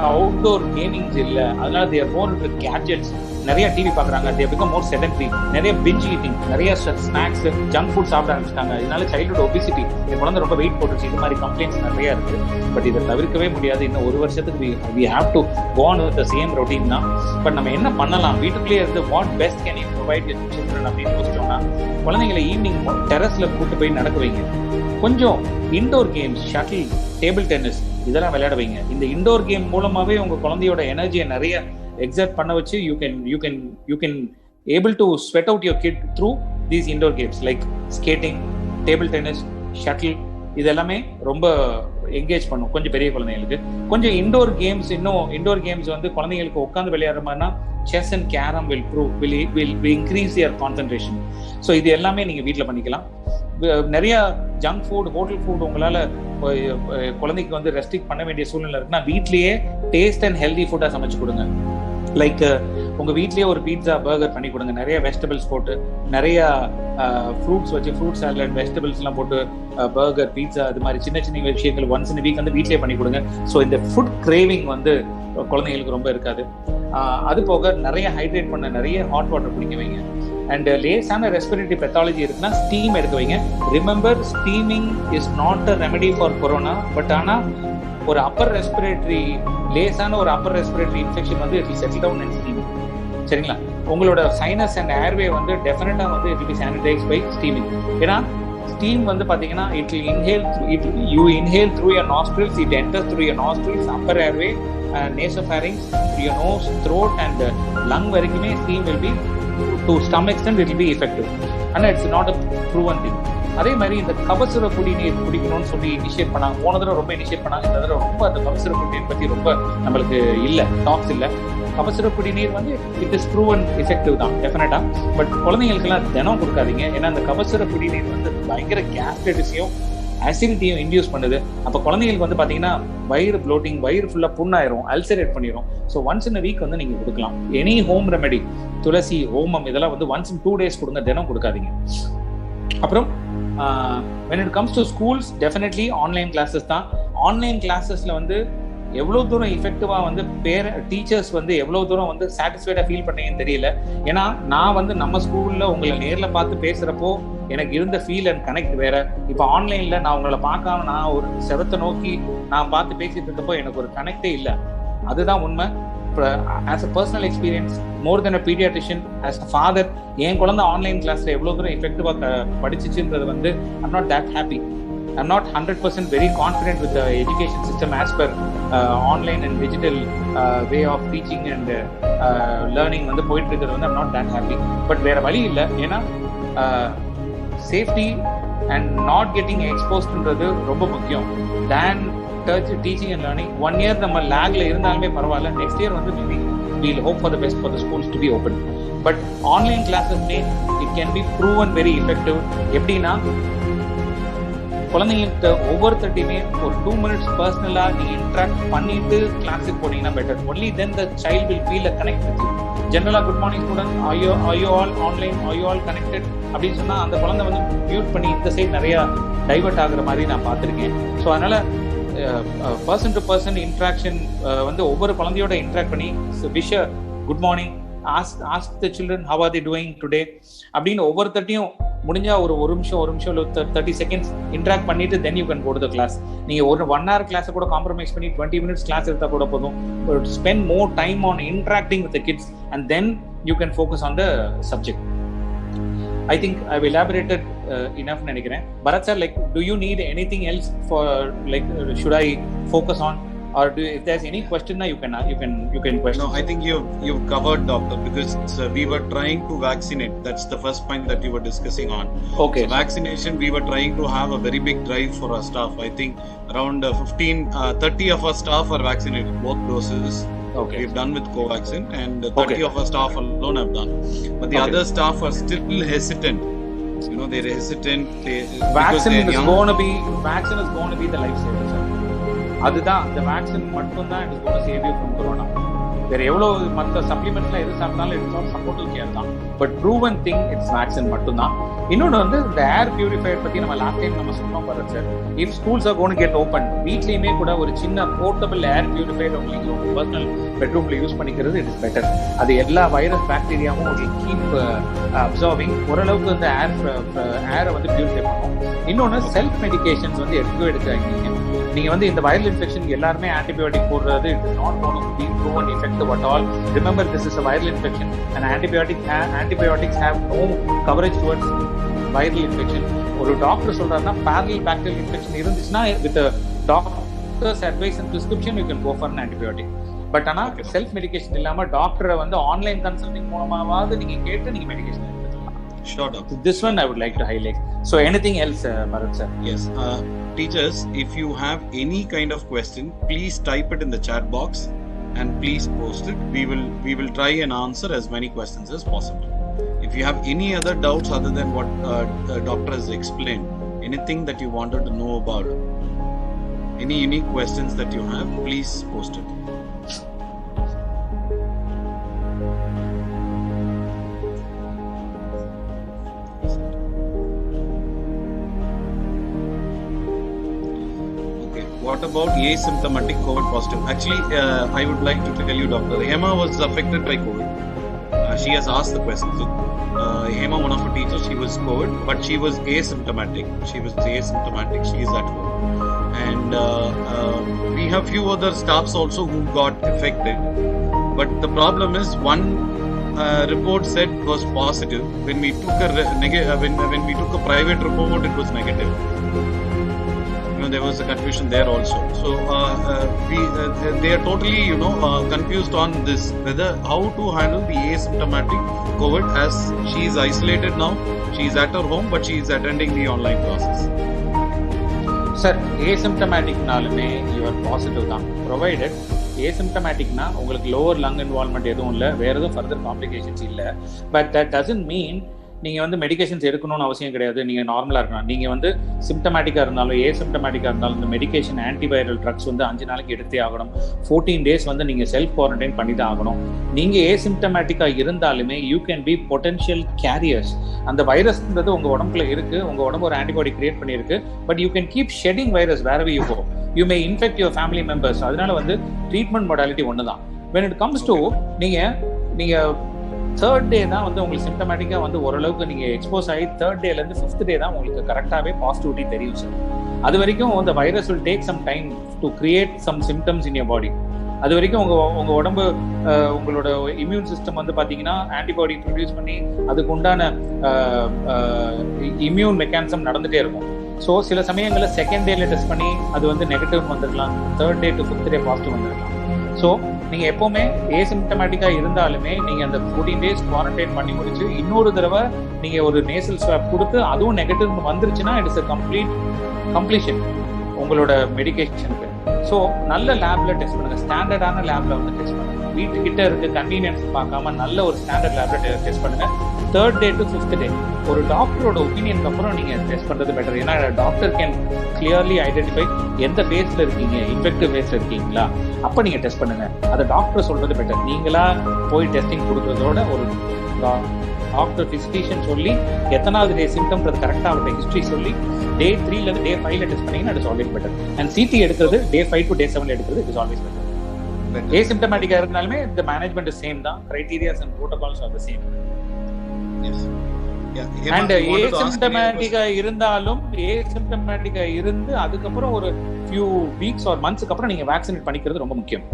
அவுட்டோர் கேமிங்ஸ் இல்ல, அதனால தேர் மோர் வித் கேட்ஜெட்ஸ். நிறைய டிவி பாக்குறாங்க, தே பிகம் மோர் செடன்டரி. நிறைய பிஞ்ச் ஈட்டிங், நிறைய ஸ்நாக்ஸ், ஜங்க் ஃபுட் சாப்பிட ஆரம்பிச்சிட்டாங்க. இதனால சைல்ட்ஹுட் ஒபிசிட்டி, என் குழந்தை ரொம்ப வெயிட் போட்டுருச்சு. இது மாதிரி கம்ப்ளைண்ட்ஸ் நிறைய இருக்கு. பட் இதை தவிர்க்கவே முடியாது. இன்னும் ஒரு வருஷத்துக்கு we have to go on with the same routine தான். பட் நம்ம என்ன பண்ணலாம், வீட்டுக்குள்ளேயே இருந்து what best can you provide with children அப்படின்னு யோசிச்சோம்னா, குழந்தைங்களை ஈவினிங் டெரஸ்ல கூட்டு போய் நடக்க வைங்க. கொஞ்சம் indoor games, shuttle, table tennis இதெல்லாம் விளையாட வைங்க. இந்த இன்டோர் கேம் மூலமாவே உங்க குழந்தையோட எனர்ஜியை நிறைய எக்ஸர்ட் பண்ண வச்சு you can able to sweat out your kid through these indoor games like skating, table tennis, shuttle. இதெல்லாமே ரொம்ப என்கேஜ் பண்ணும் கொஞ்சம் பெரிய குழந்தைங்களுக்கு. கொஞ்சம் இன்டோர் கேம்ஸ் வந்து குழந்தைங்களுக்கு உட்காந்து விளையாடுற மாதிரினா chess and carrom will increase their concentration. So இது எல்லாமே நீங்க வீட்டில் பண்ணிக்கலாம். நிறைய ஜங்க் ஃபுட், ஹோட்டல் ஃபுட் உங்களால குழந்தைக்கு வந்து ரெஸ்ட்ரிக்ட் பண்ண வேண்டிய சூழ்நிலை இருக்குன்னா, வீட்லயே டேஸ்ட் அண்ட் ஹெல்தி ஃபுட்டா சமைச்சு கொடுங்க. லைக் உங்க வீட்லயே ஒரு பீட்சா, பர்கர் பண்ணி கொடுங்க. நிறைய வெஜிடபிள்ஸ் போட்டு, நிறைய ஃப்ரூட்ஸ் வச்சு, ஃப்ரூட் சாலட், வெஜிடபிள்ஸ் எல்லாம் போட்டு பர்கர், பீட்சா இது மாதிரி சின்ன சின்ன விஷயங்கள் ஒன்ஸ் இன் வீக் வந்து வீட்லயே பண்ணி கொடுங்க. ஸோ இந்த ஃபுட் கிரேவிங் வந்து குழந்தைங்களுக்கு ரொம்ப இருக்காது. அது போக நிறைய ஹைட்ரேட் பண்ண, நிறைய ஹாட் வாட்டர் குடிக்க வைங்க. அண்ட் லேசான ரெஸ்பிரேட்டரி பெத்தாலஜி இருக்குன்னா ஸ்டீம் எடுக்க வைங்க. Remember, steaming is not a remedy for corona. But ஆனா ஒரு லேசான ஒரு அப்பர் ரெஸ்பிரேட்டரி இன்ஃபெக்ஷன் வந்து it will settle down and steaming. சரிங்களா? உங்களோட சைனஸ் அண்ட் ஏர்வே வந்து டெஃபினட்டா வந்து it will be sanitized by steaming. ஏன்னா ஸ்டீம் வந்து பாத்தீங்கன்னா you inhale through your nostrils, it enters through your nostrils, upper airway, nasopharynx, your nose, throat and lung வரைக்குமே steam will be, to some extent it will be effective. And it's not a proven thing. அதே மாதிரி இந்த கபசுர குடிநீர் குடிக்கணும்னு சொல்லி initiate பண்ணாங்க. போன தடவை ரொம்ப இனிஷியேட் பண்ணாங்க. இந்த தடவை ரொம்ப அந்த கபசுர குடிநீர் பத்தி ரொம்ப நம்மளுக்கு டாக்ஸ் இல்லை. கபசுர குடிநீர் வந்து இட் இஸ் ப்ரூவன் எஃபெக்டிவ் தான் டெஃபினட்டா. பட் குழந்தைங்களுக்கெல்லாம் தினம் கொடுக்காதீங்க. ஏன்னா அந்த கபசுர குடிநீர் வந்து பயங்கர கேஸ்ட்ரைட்டிஸையும் அசிடிட்டியும் இன்டியூஸ் பண்ணுது. அப்போ குழந்தைங்களுக்கு வந்து பாத்தீங்கன்னா வயிறு ப்ளோட்டிங், வயிறு ஃபுல்லா புண்ணாயிரும், அல்சரேட் பண்ணிடும். ஸோ ஒன்ஸ் இன் வீக் வந்து நீங்க கொடுக்கலாம். எனி ஹோம் ரெமெடி, துளசி, ஓமம் இதெல்லாம் வந்து ஒன்ஸ் இன் 2 days கொடுங்க, தினம் கொடுக்காதீங்க. அப்புறம் when it comes to schools, definitely online classes தான். ஆன்லைன் கிளாஸஸ்ல வந்து எவ்வளோ தூரம் எஃபெக்டிவாக வந்து டீச்சர்ஸ் வந்து எவ்வளோ தூரம் வந்து சாட்டிஸ்ஃபைடாக ஃபீல் பண்ணீங்கன்னு தெரியல. ஏன்னா நான் வந்து நம்ம ஸ்கூலில் உங்களை நேரில் பார்த்து பேசுகிறப்போ எனக்கு இருந்த ஃபீல் அண்ட் கனெக்ட் வேற. இப்போ ஆன்லைனில் நான் உங்களை பார்க்காம நான் ஒரு செவத்தை நோக்கி நான் பார்த்து பேசிட்டு இருக்கப்போ எனக்கு ஒரு கனெக்டே இல்லை. அதுதான் உண்மை. As a personal experience, more than a pediatrician, as a father, என் குழந்தை ஆன்லைன் கிளாஸில் எவ்வளோ தூரம் எஃபெக்டிவாக படிச்சிச்சுன்றது வந்து I'm not that happy. I'm not 100% very confident with the education system as per online and digital way of teaching and learning வந்து போயிட்டு இருக்கிறது வந்து I'm not that happy. But வேற வழி இல்லை. ஏன்னா சேஃப்டி அண்ட் நாட் கெட்டிங் எக்ஸ்போஸ்ட்ன்றது ரொம்ப முக்கியம். தேன் டீச்சிங் அண்ட் லேர்னிங் 1 year நம்ம லேக்ல இருந்தாலுமே பரவாயில்ல, நெக்ஸ்ட் இயர் வந்து we'll hope for the best for the schools to be open. But online classes it can be proven very effective. எப்படின்னா குழந்தைங்களுக்கு ஒவ்வொருத்தட்டையுமே ஒரு 2 minutes பர்சனலாக நீங்கள் இன்ட்ராக்ட் பண்ணிட்டு கிளாஸுக்கு போனீங்கன்னா better. Only then the child will feel a connect with you. ஜென்ரலாக good morning student, ஐயோ ஆல் ஆன்லைன், ஐயோ ஆல் கனெக்டட் அப்படின்னு சொன்னால் அந்த குழந்தை வந்து மியூட் பண்ணி இந்த சைட் நிறையா டைவர்ட் ஆகுற மாதிரி நான் பார்த்துருக்கேன். ஸோ அதனால் பர்சன் டு பர்சன் இன்ட்ராக்ஷன் வந்து ஒவ்வொரு குழந்தையோட இன்ட்ராக்ட் பண்ணி wish good morning, ask the children how are they doing today அப்படின்னு ஒவ்வொருத்தட்டையும் முடிஞ்சா ஒரு நிமிஷம் 30 seconds இன்ட்ராக்ட் பண்ணிட்டு then you can go to the class. நீங்க ஒரு 1 hour கிளாஸை கூட காம்ப்ரமைஸ் பண்ணி 20 minutes கிளாஸ் எடுத்தா கூட போதும். Spend more time on interacting with the kids and then you can focus on the subject. I think I've elaborated enough நினைக்கிறேன். Bharat sir, like do you need anything else for like should I focus on, or if there's any question now you can question? No, I think you've covered, doctor, because we were trying to vaccinate. That's the first point that you were discussing on. Okay. So vaccination, we were trying to have a very big drive for our staff. I think around 30 of our staff are vaccinated, both doses. Okay. We've done with Covaxin, and 30 of our staff alone have done. But the other staff are still hesitant. You know, they're hesitant. Vaccine is going to be the lifesaver, sir. அதுதான், அந்த vaccine மட்டும் தான் it is going to save you from corona. வேற எவ்வளோ மற்ற சப்ளிமெண்ட்ஸ்லாம் எது சாப்பிட்டாலும் it's all supportive care தான். But proven thing it's vaccine மட்டும் தான். இன்னொன்று வந்து இந்த ஏர் பியூரிஃபையர் பற்றி நம்ம லாஸ்ட் டைம் நம்ம சொன்னோம் பாருங்க sir. If schools are going to get open, வீட்லேயுமே கூட ஒரு சின்ன போர்ட்டபிள் ஏர் பியூரிஃபையர் உங்களுக்கு உங்கள் பர்சனல் பெட்ரூமில் யூஸ் பண்ணிக்கிறது இட் இஸ் பெட்டர். அது எல்லா வைரஸ் பாக்டீரியாவும் உங்களுக்கு கீப் அப்சார்பிங், ஓரளவுக்கு வந்து ஏரை வந்து பியூரிஃபை பண்ணும். இன்னொன்று செல்ஃப் மெடிகேஷன்ஸ் வந்து எடுக்காதீங்க. நீங்க வந்து இந்த வைரல் இன்ஃபெக்ஷன் எல்லாருமே ஆன்டிபயோட்டிக் போடுறது it is not going to be proven effective at all. Remember, this is a viral infection and antibiotics have no coverage towards viral infection. ஒரு டாக்டர் சொல்றாருன்னா parallel bacterial infection இருந்துச்சுன்னா with a doctor's advice and prescription you can go for an antibiotic. But ஆனா self medication இல்லாம டாக்டரை வந்து online consulting மூலமாவது நீங்க கேட்டு நீங்க மெடிகேஷன் எடுத்துக்கலாம். Sure, doctor. This one I would like to highlight. So anything else, Bharat sir? Yes. Teachers, if you have any kind of question, please type it in the chat box and please post it. We will try and answer as many questions as possible. If you have any other doubts other than what doctor has explained, anything that you wanted to know about, any unique questions that you have, please post it. What about asymptomatic COVID positive? Actually, I would like to tell you, doctor, Hema was affected by COVID. She has asked the question. So, Hema, one of her teachers, she was COVID, but she was asymptomatic. She is at home. And we have few other staffs also who got affected. But the problem is, one report said was positive. When we took when we took a private report, it was negative. There was a confusion there also. So they are totally confused on this, whether how to handle the asymptomatic COVID, as she is isolated now. She is at her home, but she is attending the online classes. Sir, asymptomaticனாலுமே you are positive தான். Provided asymptomaticனா உங்களுக்கு lower lung involvement எதுவும் இல்லை, வேற எதுவும் further complications இல்லை. But that doesn't mean நீங்கள் வந்து medications எடுக்கணும்னு அவசியம் கிடையாது. நீங்கள் நார்மலாக இருக்கலாம். நீங்கள் வந்து சிம்டமேட்டிக்காக இருந்தாலும் ஏசிம்டமேட்டிக்காக இருந்தாலும் இந்த மெடிகேஷன் ஆன்டிவைரல் ட்ரக்ஸ் வந்து 5 நாளைக்கு எடுத்தே ஆகணும். 14 days வந்து நீங்கள் செல்ஃப் குவாரண்டைன் பண்ணி தான் ஆகணும். நீங்கள் ஏசிம்டமேட்டிக்காக இருந்தாலுமே you can be potential carriers. அந்த வைரஸ்ன்றது உங்கள் உடம்புல இருக்குது, உங்கள் உடம்பு ஒரு ஆன்டிபாடி கிரியேட் பண்ணியிருக்கு. But you can keep shedding virus wherever you go. You may infect your family members. அதனால வந்து ட்ரீட்மெண்ட் மொடாலிட்டி ஒன்று தான். when it comes to நீங்கள் தேர்ட் டே தான் வந்து உங்களுக்கு சிம்டமேட்டிக்காக வந்து ஓரளவுக்கு நீங்கள் எக்ஸ்போஸ் ஆகி தேர்ட் டேலேருந்து 5th day தான் உங்களுக்கு கரெக்டாகவே பாசிட்டிவிட்டி தெரியும் சார். அது வரைக்கும் அந்த virus will take some time to create some symptoms in your body. அது வரைக்கும் உங்கள் உடம்பு உங்களோட இம்யூன் சிஸ்டம் வந்து பார்த்தீங்கன்னா ஆன்டிபாடி ப்ரொடியூஸ் பண்ணி அதுக்கு உண்டான இம்யூன் மெக்கானிசம் நடந்துகிட்டே இருக்கும். ஸோ சில சமயங்களில் செகண்ட் டேல டெஸ்ட் பண்ணி அது வந்து நெகட்டிவ் வந்துடலாம், third day to 5th day positive வந்துடலாம். ஸோ நீங்கள் எப்போவுமே ஏசிம்டமேட்டிக்காக இருந்தாலுமே நீங்கள் அந்த 14 days குவாரண்டைன் பண்ணி முடிச்சு இன்னொரு தடவை நீங்கள் ஒரு நேசல் ஸ்வாப் கொடுத்து அதுவும் நெகட்டிவ் வந்துருச்சுன்னா இட்ஸ் அ கம்ப்ளீஷன் உங்களோட மெடிகேஷனுக்கு. ஸோ நல்ல லேப்ல டெஸ்ட் பண்ணுங்க, ஸ்டாண்டர்டான லேப்ல வந்து டெஸ்ட் பண்ணுங்க. வீட்டுக்கிட்ட இருக்க கன்வீனியன்ஸ் பார்க்காம நல்ல ஒரு ஸ்டாண்டர்ட் லேப்ல டெஸ்ட் பண்ணுங்க. Third day to 5th day ஒரு டாக்டரோட ஒப்பீனியனுக்கு அப்புறம் நீங்க டெஸ்ட் பண்றது பெட்டர். ஏன்னா டாக்டர் கேன் கிளியர்லி ஐடென்டிஃபை எந்த ஃபேஸ்ல இருக்கீங்க, இன்ஃபெக்டிவ் ஃபேஸ்ல இருக்கீங்களா, அப்ப நீங்க டெஸ்ட் பண்ணுங்க. அதை டாக்டர் சொல்றது பெட்டர். நீங்களா போய் டெஸ்டிங் கொடுக்கறதோட ஒரு டாக்டர் பிசிஷியன் சொல்லி எத்தனாவது டே சிம்டம்ன்றது கரெக்டாக அவருடைய ஹிஸ்ட்ரி சொல்லி day 3 ல day 5 டெஸ்ட் பண்ணீங்கன்னா it's always better. And CT எடுக்கிறது day 5 to day 7 எடுக்கிறது இட்ஸ் ஆல்வேஸ் பெட்டர். ஏசிம்டமேட்டிக்கா இருந்தாலுமே the management is same தான், criteria and protocols are the same. Yes. Yeah. And ஏசிம்டமேட்டிக்கா இருந்து அதுக்கப்புறம் ஒரு few weeks or months அப்புறம் நீங்க வேக்சினேட் பண்ணிக்கிறது ரொம்ப முக்கியம்.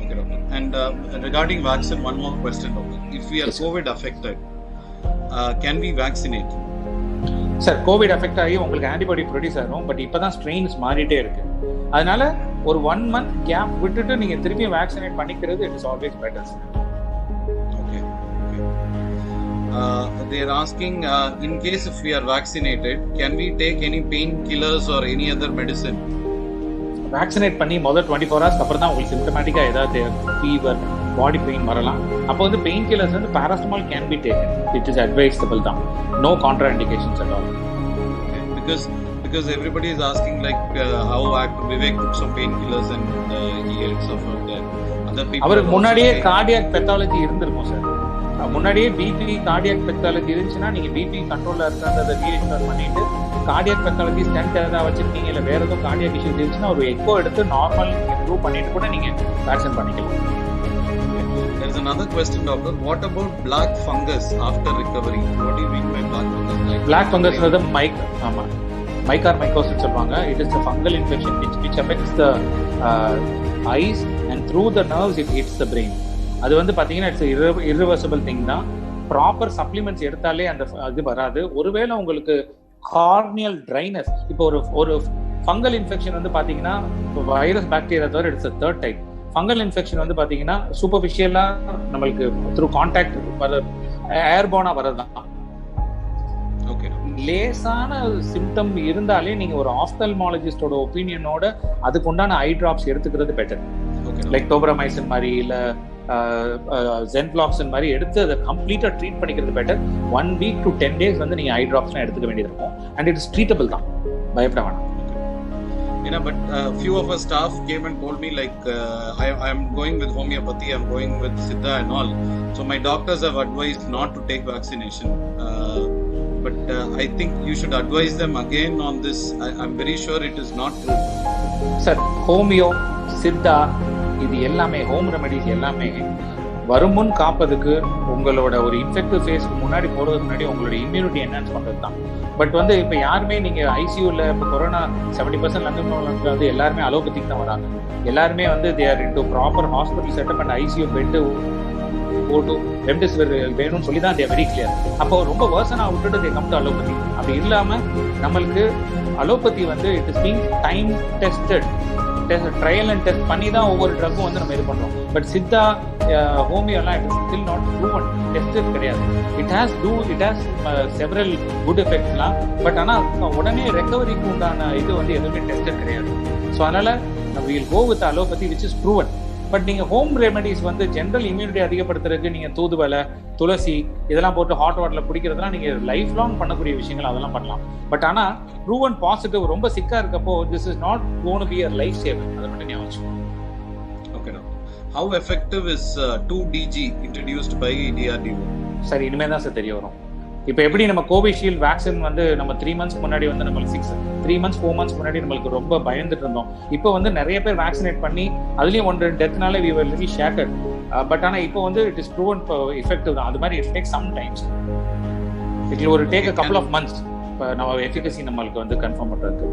Okay, doctor. And regarding vaccine, one more question, doctor. If we are COVID affected, can we vaccinate? Sir, Covid affect ஆகி உங்களுக்கு ஆன்டிபாடி ப்ரொடியூஸ் ஆகும். பட் இப்போதான் ஸ்ட்ரெயின்ஸ் மாறிட்டே இருக்கு. அதனால ஒரு 1 month கேப் விட்டுட்டு நீங்க திருப்பி வேக்சினேட் பண்ணிக்கிறது it is always better. Okay. They are asking, in case if we are vaccinated, can we take any painkillers or any other medicine? Vaccinate பண்ணி முதல் 24 hours அப்புறம் தான் உங்களுக்கு சிம்டமேட்டிக்கா ஏதாவது ஃபீவர், பாடி பெயின் வரலாம். அப்போ வந்து பெயின் கில்லர்ஸ் வந்து paracetamol can be taken. It is advisable தான். No contraindications at all. Because everybody is asking like how Vivek took some painkillers and he had suffered that. Other people அவருக்கு முன்னாடியே cardiac pathology இருந்திருக்கும் sir. முன்னாடியே BP cardiac pathology இருந்துச்சுன்னா நீங்க BP கண்ட்ரோல்ல இருக்கிறத reinstall பண்ணிட்டு கார்டியாக் பெத்தாலஜி ஸ்டென்ட் ஏதாவது வச்சிருக்கீங்க இல்லை வேற ஏதோ கார்டியாக் இஷ்யூ இருந்துச்சுன்னா ஒரு எக்கோ எடுத்து நார்மல் இம்ப்ரூவ் பண்ணிட்டு கூட நீங்க வேக்சின் பண்ணிக்கலாம். There is another question, doctor. What about black fungus after recovery? What do you mean by black fungus? Black fungus is the mycorrhizal சொல்வாங்க. It is a fungal infection which affects the eyes and through the nerves it hits the brain. அது வந்து பாத்தீங்கன்னா it's irreversible thing தான். Proper supplements எடுத்தாலே அந்த இது வராது. ஒருவேளை உங்களுக்கு கார்னியல் ட்ரைனஸ், இப்போ ஒரு ஃபங்கல் இன்ஃபெக்ஷன் வந்து பாத்தீங்கன்னா வைரஸ் பாக்டீரியா தவிர it's third type. Fungal infection வந்து பாத்தீங்கன்னா சூப்பர்ஃபிஷியலா நம்மளுக்கு த்ரூ கான்டாக்ட் வர ஏர்போனா வரதுதான். லேசான சிம்டம் இருந்தாலே நீங்க ஒரு ஆப்தல்மாலஜிஸ்டோட ஒப்பீனியனோட அதுக்கு உண்டான ஐ டிராப்ஸ் எடுத்துக்கிறது பெட்டர். லைக் டோப்ரமைசின் மாதிரி இல்ல ஜென்ஃப்ளாக்சின் மாதிரி எடுத்து அதை கம்ப்ளீட்டா ட்ரீட் பண்ணிக்கிறது பெட்டர். 1 week to 10 days வந்து நீங்க ஐ டிராப்ஸ்லாம் எடுத்துக்க வேண்டியது இருக்கும். அண்ட் இட் இஸ் ட்ரீட்டபிள் தான், பயப்பட வேணாம். But few of our staff came and told me like I am going with homeopathy, I am going with Siddha and all. So my doctors have advised not to take vaccination. But I think you should advise them again on this. I am very sure it is not true. Sir, homeo, Siddha, இது எல்லாமே home remedies எல்லாமே வருமுன் காப்பதுக்கு உங்களோட ஒரு infective ஃபேஸ்க்கு முன்னாடி போகிறதுக்கு முன்னாடி உங்களோட இம்யூனிட்டி என்ஹான்ஸ் பண்ணுறது தான். பட் வந்து இப்போ யாருமே நீங்கள் ஐசியூவில் இப்போ கொரோனா 70% லண்டன் வந்து எல்லாருமே அலோபதிக்கு தான் வராங்க. எல்லாருமே வந்து they are into proper hospital setup and ICU bed போட்டு ரெம்டெசிவிர் வேணும்னு சொல்லி தான் தே வெரி கிளியர். அப்போ ரொம்ப வேர்சனாக விட்டுட்டு தே கம் டு அலோபதி. அப்படி இல்லாமல் நம்மளுக்கு அலோபதி வந்து it is being time tested, trial and test பண்ணி தான் ஒவ்வொரு ட்ரக்கும் வந்து நம்ம இது பண்ணுறோம். பட் சித்தா ஹோமியோலாம் it is still not proven, tested கிடையாது. இட் ஹாஸ் செவரல் குட் எஃபெக்ட்ஸ்லாம். பட் ஆனால் உடனே ரெக்கவரிக்கு உண்டான இது வந்து எதுவுமே டெஸ்டட் கிடையாது. ஸோ அதனால we will go with allopathy which is proven. But நீங்க ஹோம் ரெமெடிஸ் வந்து ஜென்ரல் இம்யூனிட்டி அதிகப்படுத்துறதுக்கு நீங்க தூதுவளை, துளசி இதெல்லாம் போட்டு ஹாட் வாட்டர்ல குடிக்கிறதுலாம் நீங்க லைஃப் லாங் பண்ணக்கூடிய விஷயங்கள், அதெல்லாம் பண்ணலாம். பட் ஆனா ப்ரூவன் பாசிட்டிவ் ரொம்ப சிக்கா இருக்கப்போ this is not going to be a life saver. அதை மட்டும் ஞாபகம் வச்சுக்கோங்க. Okay, doctor. How effective is 2DG introduced by DRDO? சரி, இனிமே தான் சார் தெரிய வரும். இப்போ எப்படி நம்ம கோவிஷீல்டு வேக்சின் வந்து நம்ம 3 months முன்னாடி வந்து நம்மளுக்கு 3 months 4 months முன்னாடி நம்மளுக்கு ரொம்ப பயந்துட்டு இருந்தோம். இப்போ வந்து நிறைய பேர் வேக்சினேட் பண்ணி அதுலயும் 1-2 டெத்னால we were little shattered. But ஆனா இப்போ வந்து it is proven effective தான். அது மாதிரி it takes some times. It will take a couple of months நம்ம efficacy நம்மளுக்கு வந்து கன்ஃபார்ம் பண்றதுக்கு.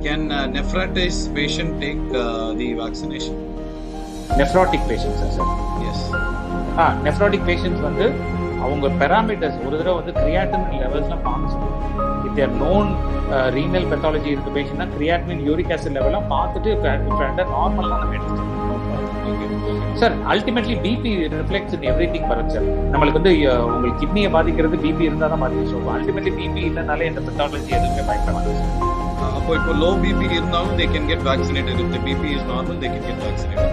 Can nephritis patient take the vaccination? Nephrotic patients sir. Yes. Nephrotic patients வந்து அவங்க பெராமீட்டர்ஸ் ஒரு தடவை வந்து கிரியாட்டின் லெவல்ஸ்லாம் பார்க்க சொல்லுவாங்க. If there known renal pathology இருக்க பேஷண்ட்னா கிரியாட்டின், யூரிக் ஆசிட் லெவலாம் பார்த்துட்டு நார்மலாக நம்ம எடுத்துக்கணும் sir. Ultimately BP reflects in everything Bharath sir. நம்மளுக்கு வந்து உங்களுக்கு கிட்னியை பாதிக்கிறது பிபி இருந்தால் தான் பாதிக்கும். ஸோ அல்டிமேட்லி பிபி இல்லைனாலே இந்த பெத்தாலஜி எதுவுமே பயப்படாது. அப்போ இப்போ லோ பிபி இருந்தாலும் they can get vaccinated. If the BP is normal, they can get vaccinated.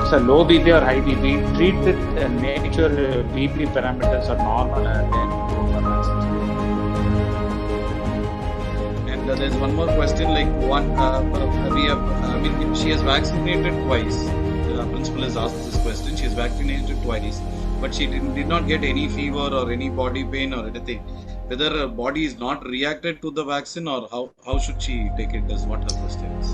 So low BP or high BP, treated nature BP parameters are normal and then and there's one more question, like one we have she has vaccinated twice. The principal has asked this question. She has vaccinated twice, but she did not get any fever or any body pain or anything. Whether her body is not reacted to the vaccine or how should she take it, is what her question is.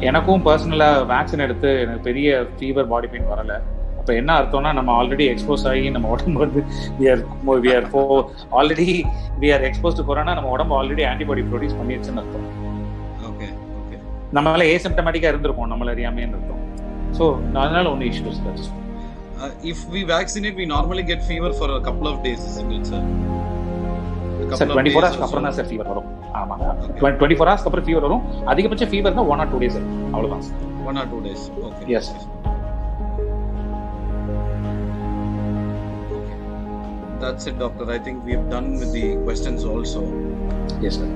எனக்கும் பர்சனலாக vaccine எடுத்து எனக்கு பெரிய fever, body pain வரலை. அப்போ என்ன அர்த்தம்னா நம்ம ஆல்ரெடி எக்ஸ்போஸ் ஆகி நம்ம உடம்பு வந்து already we are expose to corona, நம்ம உடம்பு ஆல்ரெடி ஆன்டிபாடி ப்ரொடியூஸ் பண்ணிடுச்சுன்னு அர்த்தம். Okay okay. நம்மளால ஏசிம்டமேட்டிக்காக இருந்திருப்போம், நம்மள அறியாமைன்னு இருக்கும். ஸோ அதனால ஒன்றும் இஷ்யூஸ் இல்லை. If we vaccinate, we normally get fever for a couple of days, isn't it, sir? Sir 24 hours அப்புறம் தான் சார் ஃபீவர் வரும். ஆமாங்க, 24 hours அப்புறம் ஃபீவர் வரும். அதிகபட்ச ஃபீவர் தான் 1 or 2 days அவ்வளவுதான் sir. 1 or 2 days. Okay. Yes. That's it, doctor. I think we have done with the questions also. Yes, sir.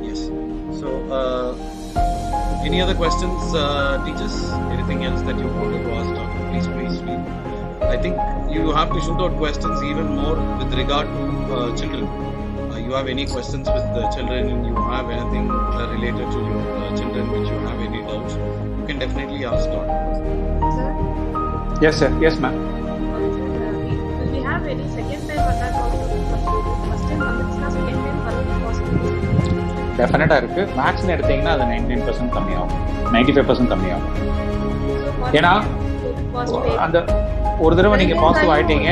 Yes. So, any other questions, teachers? Anything else that you wanted to ask, doctor? Please. I think you have to shoot out questions even more with regard to children. You have any questions with the children, you have anything related to your children which you have any doubts, you can definitely ask, doctor. Sir? Yes, sir. Yes, ma'am. Will we have any second time attack also? First time வந்துச்சுன்னா second time வரது possible? டெஃபினட்டா இருக்கு. Vaccine எடுத்தீங்கன்னா அது 99% கம்மியாகும், 95% கம்மியாகும். ஏன்னா அந்த ஒரு தடவை நீங்க பாசிட்டிவ் ஆயிட்டீங்க,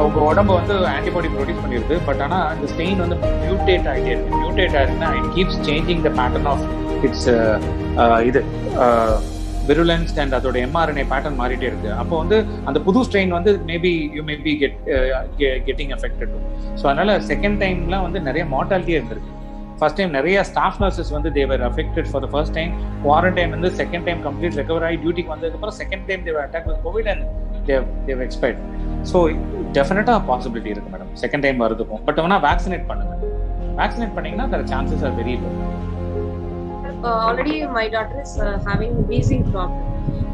உங்க உடம்பு வந்து ஆன்டிபாடி ப்ரொடியூஸ் பண்ணிருது. பட் ஆனா இந்த ஸ்ட்ரெயின் வந்து மியூட்டேட் ஆயிருக்குன்னா it keeps changing the pattern of its virulence and அதோட mRNA பேட்டர்ன் மாறிட்டே இருக்கு. அப்போ வந்து அந்த புது ஸ்ட்ரெயின் வந்து maybe you may be getting affected. So அதனால செகண்ட் டைம்லாம் வந்து நிறைய மார்டாலிட்டியே இருந்திருக்கு. ஃபர்ஸ்ட் டைம் நிறைய ஸ்டாஃப் நர்சஸ் வந்து they were affected for the first time. Quarantine வந்து செகண்ட் டைம் கம்ப்ளீட் ரெக்கவர் ஆகி டியூட்டிக்கு வந்ததுக்கப்புறம் second time they were attack with covid and they've expired. So டெஃபினட்டாக பாசிபிலிட்டி இருக்கு மேடம் செகண்ட் டைம் வருதுக்கும். பட் வேணா வேக்சினேட் பண்ணுங்க. வேக்சினேட் பண்ணீங்கன்னா the chances are very low. Already my daughter is having wheezing problem.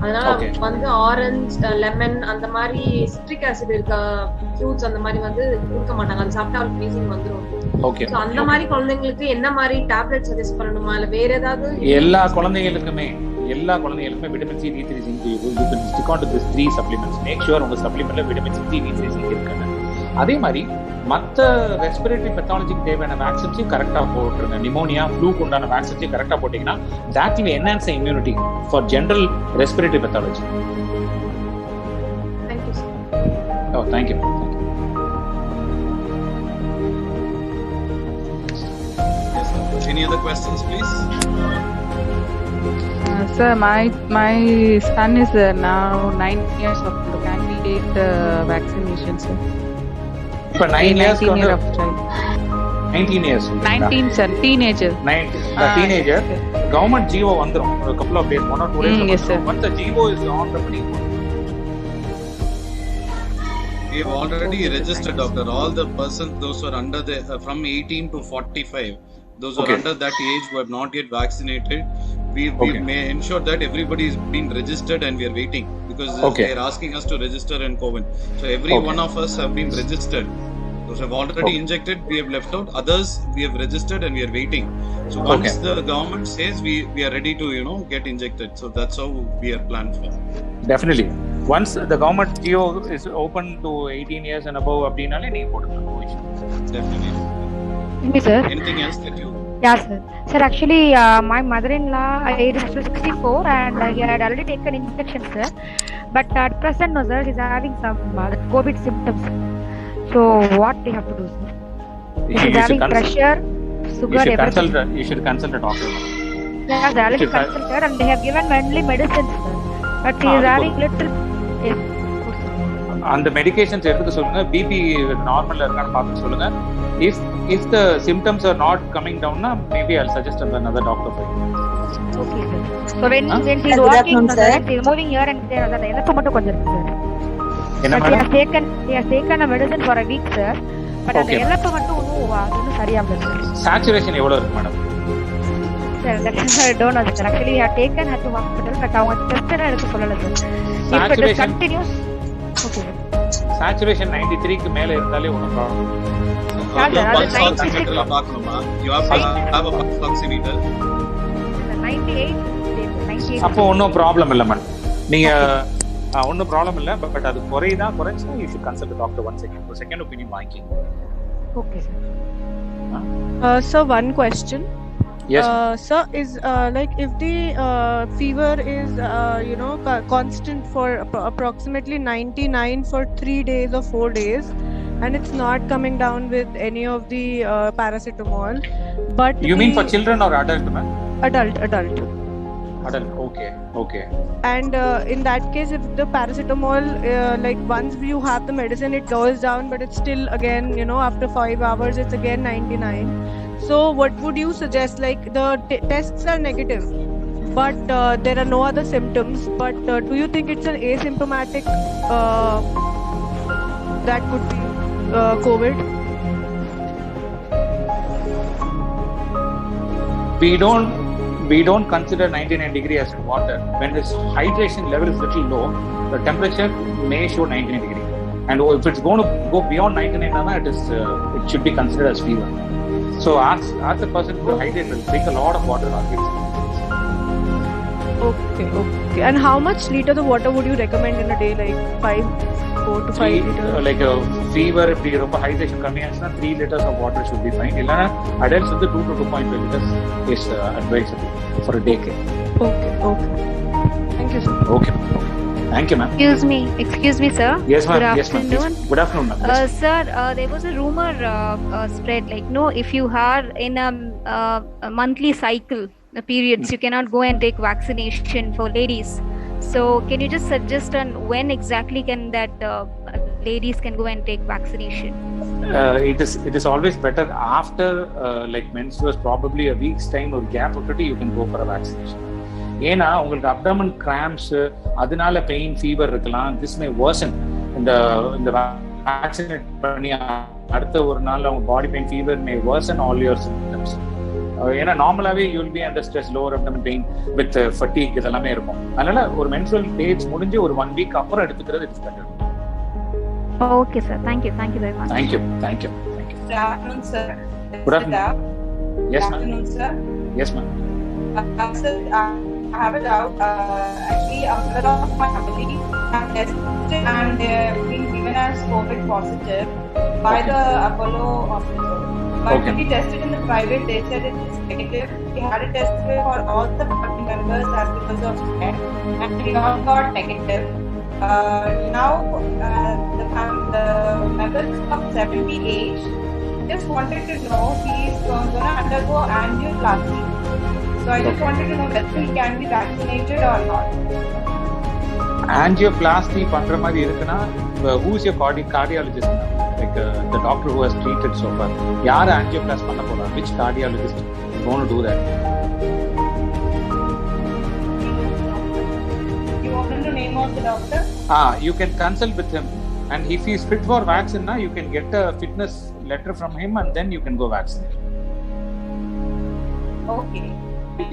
அதனால வந்து ஆரஞ்ச், லெமன் அந்த மாதிரி citric acid இருக்க ஃப்ரூட்ஸ் அந்த மாதிரி வந்து கொடுக்க மாட்டாங்க. அது சாப்பிட்டா அவளுக்கு வீசிங் வந்துரும். ஓகே. சோ அந்த மாதிரி குழந்தைங்களுக்கு என்ன மாதிரி டேப்லெட் சஜஸ்ட் பண்ணணுமா இல்ல வேற ஏதாவது? எல்லா குழந்தைகளுக்குமே vitamin C, D3 zinc, you can stick on to these 3 supplements. Make sure உங்க சப்ளிமெண்ட்ல விட்டமின் சி, D3 zinc இருக்குன்னு. அதே மாதிரி மற்ற ரெஸ்பிரேட்டரி பெத்தாலஜிக்கு தேவையான வேக்சின்ஸையும் கரெக்டாக போட்டுருங்க. நிமோனியா, ஃப்ளூக்கு உண்டான வேக்சின்ஸையும் கரெக்டாக போட்டிங்கன்னா that will enhance the immunity for general respiratory pathology. Thank you, sir. Oh, thank you. Yes, sir. Any other questions, please? Sir, my son is now 9 years old. Can we take the vaccination, sir? இப்போ 9 years 19 years 19 sir, teenager. Teenager. Government GO வந்துரும் ஒரு couple of days, 1 or 2 days. Yes, sir. Once the GO is on the money. We have already registered, doctor, all the persons those who are under the from 18 to 45, those who are under that age who have not yet vaccinated, we Okay. may ensure that everybody is being registered and we are waiting because Okay. they are asking us to register and COVID. So every Okay. one of us have been registered. Those have already Okay. injected, we have left out. Others we have registered and we are waiting. So once Okay. the government says we are ready to get injected, so that's how we are planned for. Definitely. Once the government geo is open to 18 years and above, அப்படினாலே நீங்க போட்டுக்கலாம். Definitely. Me, sir. Anything else that you? Yeah, sir. Sir, actually, my mother-in-law is 64 and he had already taken injection, sir. But at present, no, sir, he's having some COVID symptoms. So, what they have to do, sir? He's having pressure, sugar, everything. You should consult a doctor. Yeah, they already consulted and they have given only medicines, sir. But he is having little. Yes. அந்த medications எடுத்துக்க சொல்லுங்க. BP நார்மல்ல இருக்கான்னு பார்த்து சொல்லுங்க. If the symptoms are not coming down, maybe I'll suggest another doctor for you. Okay, sir. So when he's walking, sir, he's moving here and there, the ellathum mattum konjam irukku, sir. Enna But he has taken a medicine for a week, sir. But அந்த ellathum mattum ஒன்னும் சரியாகல, sir. Saturation எவ்வளவு இருக்கு madam? Sir, that's I don't know, sir. Actually, he had taken her to hospital, but அவங்க test எடுக்க சொல்லல, sir. If it continues, okay, sir. Saturation 93 க்கு மேல இருந்தாலே ஒன்னும் ப்ராப்ளம். Pulse oximeter la பார்க்கணுமா? You have to have a pulse oximeter. 98. அப்போ ஒன்னும் ப்ராப்ளம் இல்ல மேடம். நீங்க ஒன்னும் ப்ராப்ளம் இல்ல. பட் அது குறைஞ்சா you should consult the doctor once again. ஒரு second opinion வாங்கிக்கங்க. Okay, sir. Sir, one question. Yes. Sir, is like if the fever is constant for approximately 99 for 3 days or 4 days, and it's not coming down with any of the paracetamol, but You mean for children or adult, man? adult. Adult. Okay. And in that case, if the paracetamol, like once you have the medicine, it goes down, but it's still again, after 5 hours, it's again 99. So what would you suggest? Like the tests are negative, but there are no other symptoms. But do you think it's an asymptomatic that could be COVID? We don't consider 99 degree as water. When its hydration level is little low, the temperature may show 99 degree. And if it's going to go beyond 99, it should be considered as fever. So ask the person to hydrate, drink a lot of water. Okay. And how much liters of water would you recommend in a day? Like 4 to 5 liters? Like a fever, if you have hydration coming, 3 liters of water should be fine. Adults with 2 to 2.5 liters is advisable for a day care. Okay. Thank you, sir. Okay. Thank you, ma'am. Excuse me, sir. Yes, ma'am. Good Yes, ma'am. afternoon. Good afternoon, ma'am. Yes. Sir, there was a rumor spread like, if you are in a monthly cycle, the periods, you cannot go and take vaccination for ladies. So, can you just suggest on when exactly can that ladies can go and take vaccination? It is always better after like menstruous, probably a week's time or gap விட்டுட்டு you can go for a vaccination. ஏன்னா உங்களுக்கு abdomen cramps, அதனால pain, fever இருக்கலாம். This may worsen. இந்த vaccinate பண்ணி அடுத்த ஒரு நாள் அவங்க body pain, fever may worsen all your symptoms. ஏன்னா நார்மலாவே you will be under stress, lower abdomen pain with fatigue இதெல்லாமே இருக்கும். அதனால ஒரு மென்ஸ்ட்ரல் டேட்ஸ் முடிஞ்சு ஒரு 1 வீக் அப்புறம் எடுத்துக்கிறது it's better. Okay, sir. Thank you very much. Thank you. Good afternoon, sir. Good afternoon. Yes, ma'am. Good afternoon, sir. Yes, ma'am. Sir, I have a doubt. Actually, a member of my family have tested and been given as COVID positive by the Apollo hospital. But when we tested in the private, they said it is negative. We had a test for all the family members as because of that, and we all got negative. Now, the members of 70 age just wanted to know he is going to undergo angioplasty. So I just wanted to know whether he can be vaccinated or not. Angioplasty பண்ற மாதிரி இருக்குன்னா, who is your cardiologist? Like the doctor who has treated so far. யார் angioplasty பண்ண போறா? Which cardiologist is going to do that? You want to know the name of the doctor? You can consult with him, and if he is fit for vaccine, you can get a fitness letter from him, and then you can go vaccinate. Okay.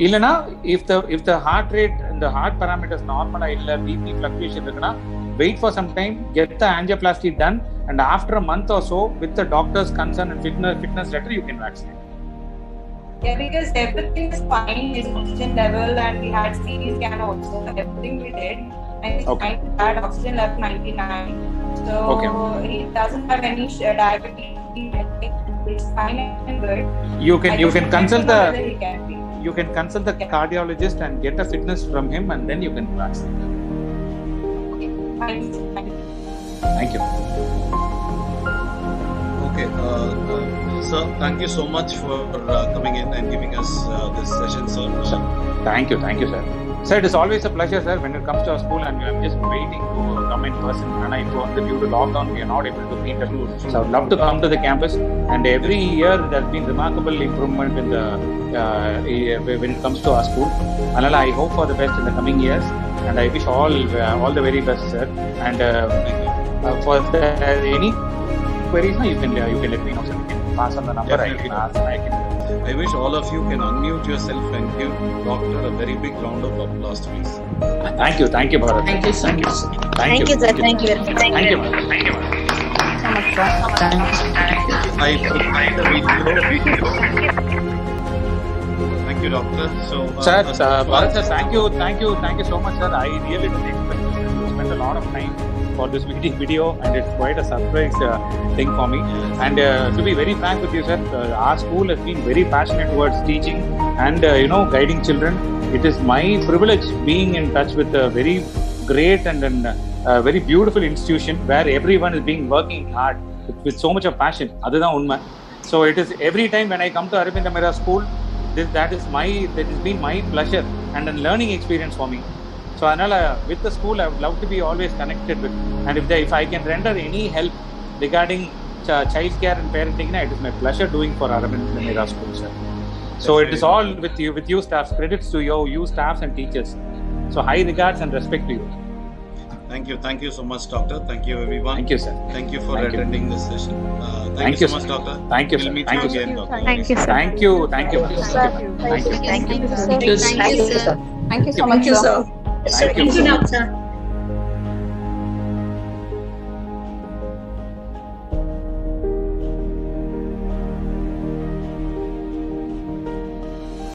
இல்லனா if the heart rate and the heart parameters normal இல்ல BP fluctuation இருக்குனா wait for some time, get the angioplasty done, and after a month or so with the doctor's consent and fitness letter you can vaccinate. Yeah, because everything is fine, his oxygen level, and we had CT scan also, everything we did, and his had oxygen level 99. So he doesn't have any diabetes. It's fine and good. You can consult the cardiologist and get a fitness from him, and then you can vaccinate. Thank you. Okay, sir, thank you so much for coming in and giving us this session, sir. Thank you, sir. Sir, it is always a pleasure, sir, when it comes to our school, and I'm just waiting to come in person. And due to lockdown, we are not able to meet up. So I would love to come to the campus. And every year, there's been remarkable improvement in the when it comes to our school. And I hope for the best in the coming years. And I wish all the very best, sir. And for any queries, you can let me know, sir. You can pass on the number. I can ask. I wish all of you can unmute yourself and give Doctor a very big round of applause, please. Thank you, Bharat. Thank you so much. Thank you, sir. Thank you very much. Thank you, Bharat. So much, sir. I provide the video. Thank you, Doctor. So, sir, Bharat, sir, thank you so much, sir. I really didn't expect to spend a lot of time for this video, and it's quite a surprise thing for me. And to be very frank with you, sir, our school has been very passionate towards teaching and guiding children. It is my privilege being in touch with a very great and very beautiful institution where everyone is being working hard with so much of passion. Adha unma. So it is every time when I come to Aravinda Mehra School, that has been my pleasure and a learning experience for me. So with the school, I would love to be always connected with, and if I can render any help regarding child care and parenting, it is my pleasure doing for Aravinda Mehra School, sir. So it is all with you staffs. Credits to you staffs and teachers. So high regards and respect to you. Thank you so much, Doctor. Thank you, everyone. Thank you, sir. Thank you for attending this session. Thank you so much, Doctor. Thank you, we'll sir. meet Thank you you, again, sir. Doctor. Thank you, sir. Thank you. Thank you, sir. Thank you, sir. Thank you so much, sir. Thank you, Doctor.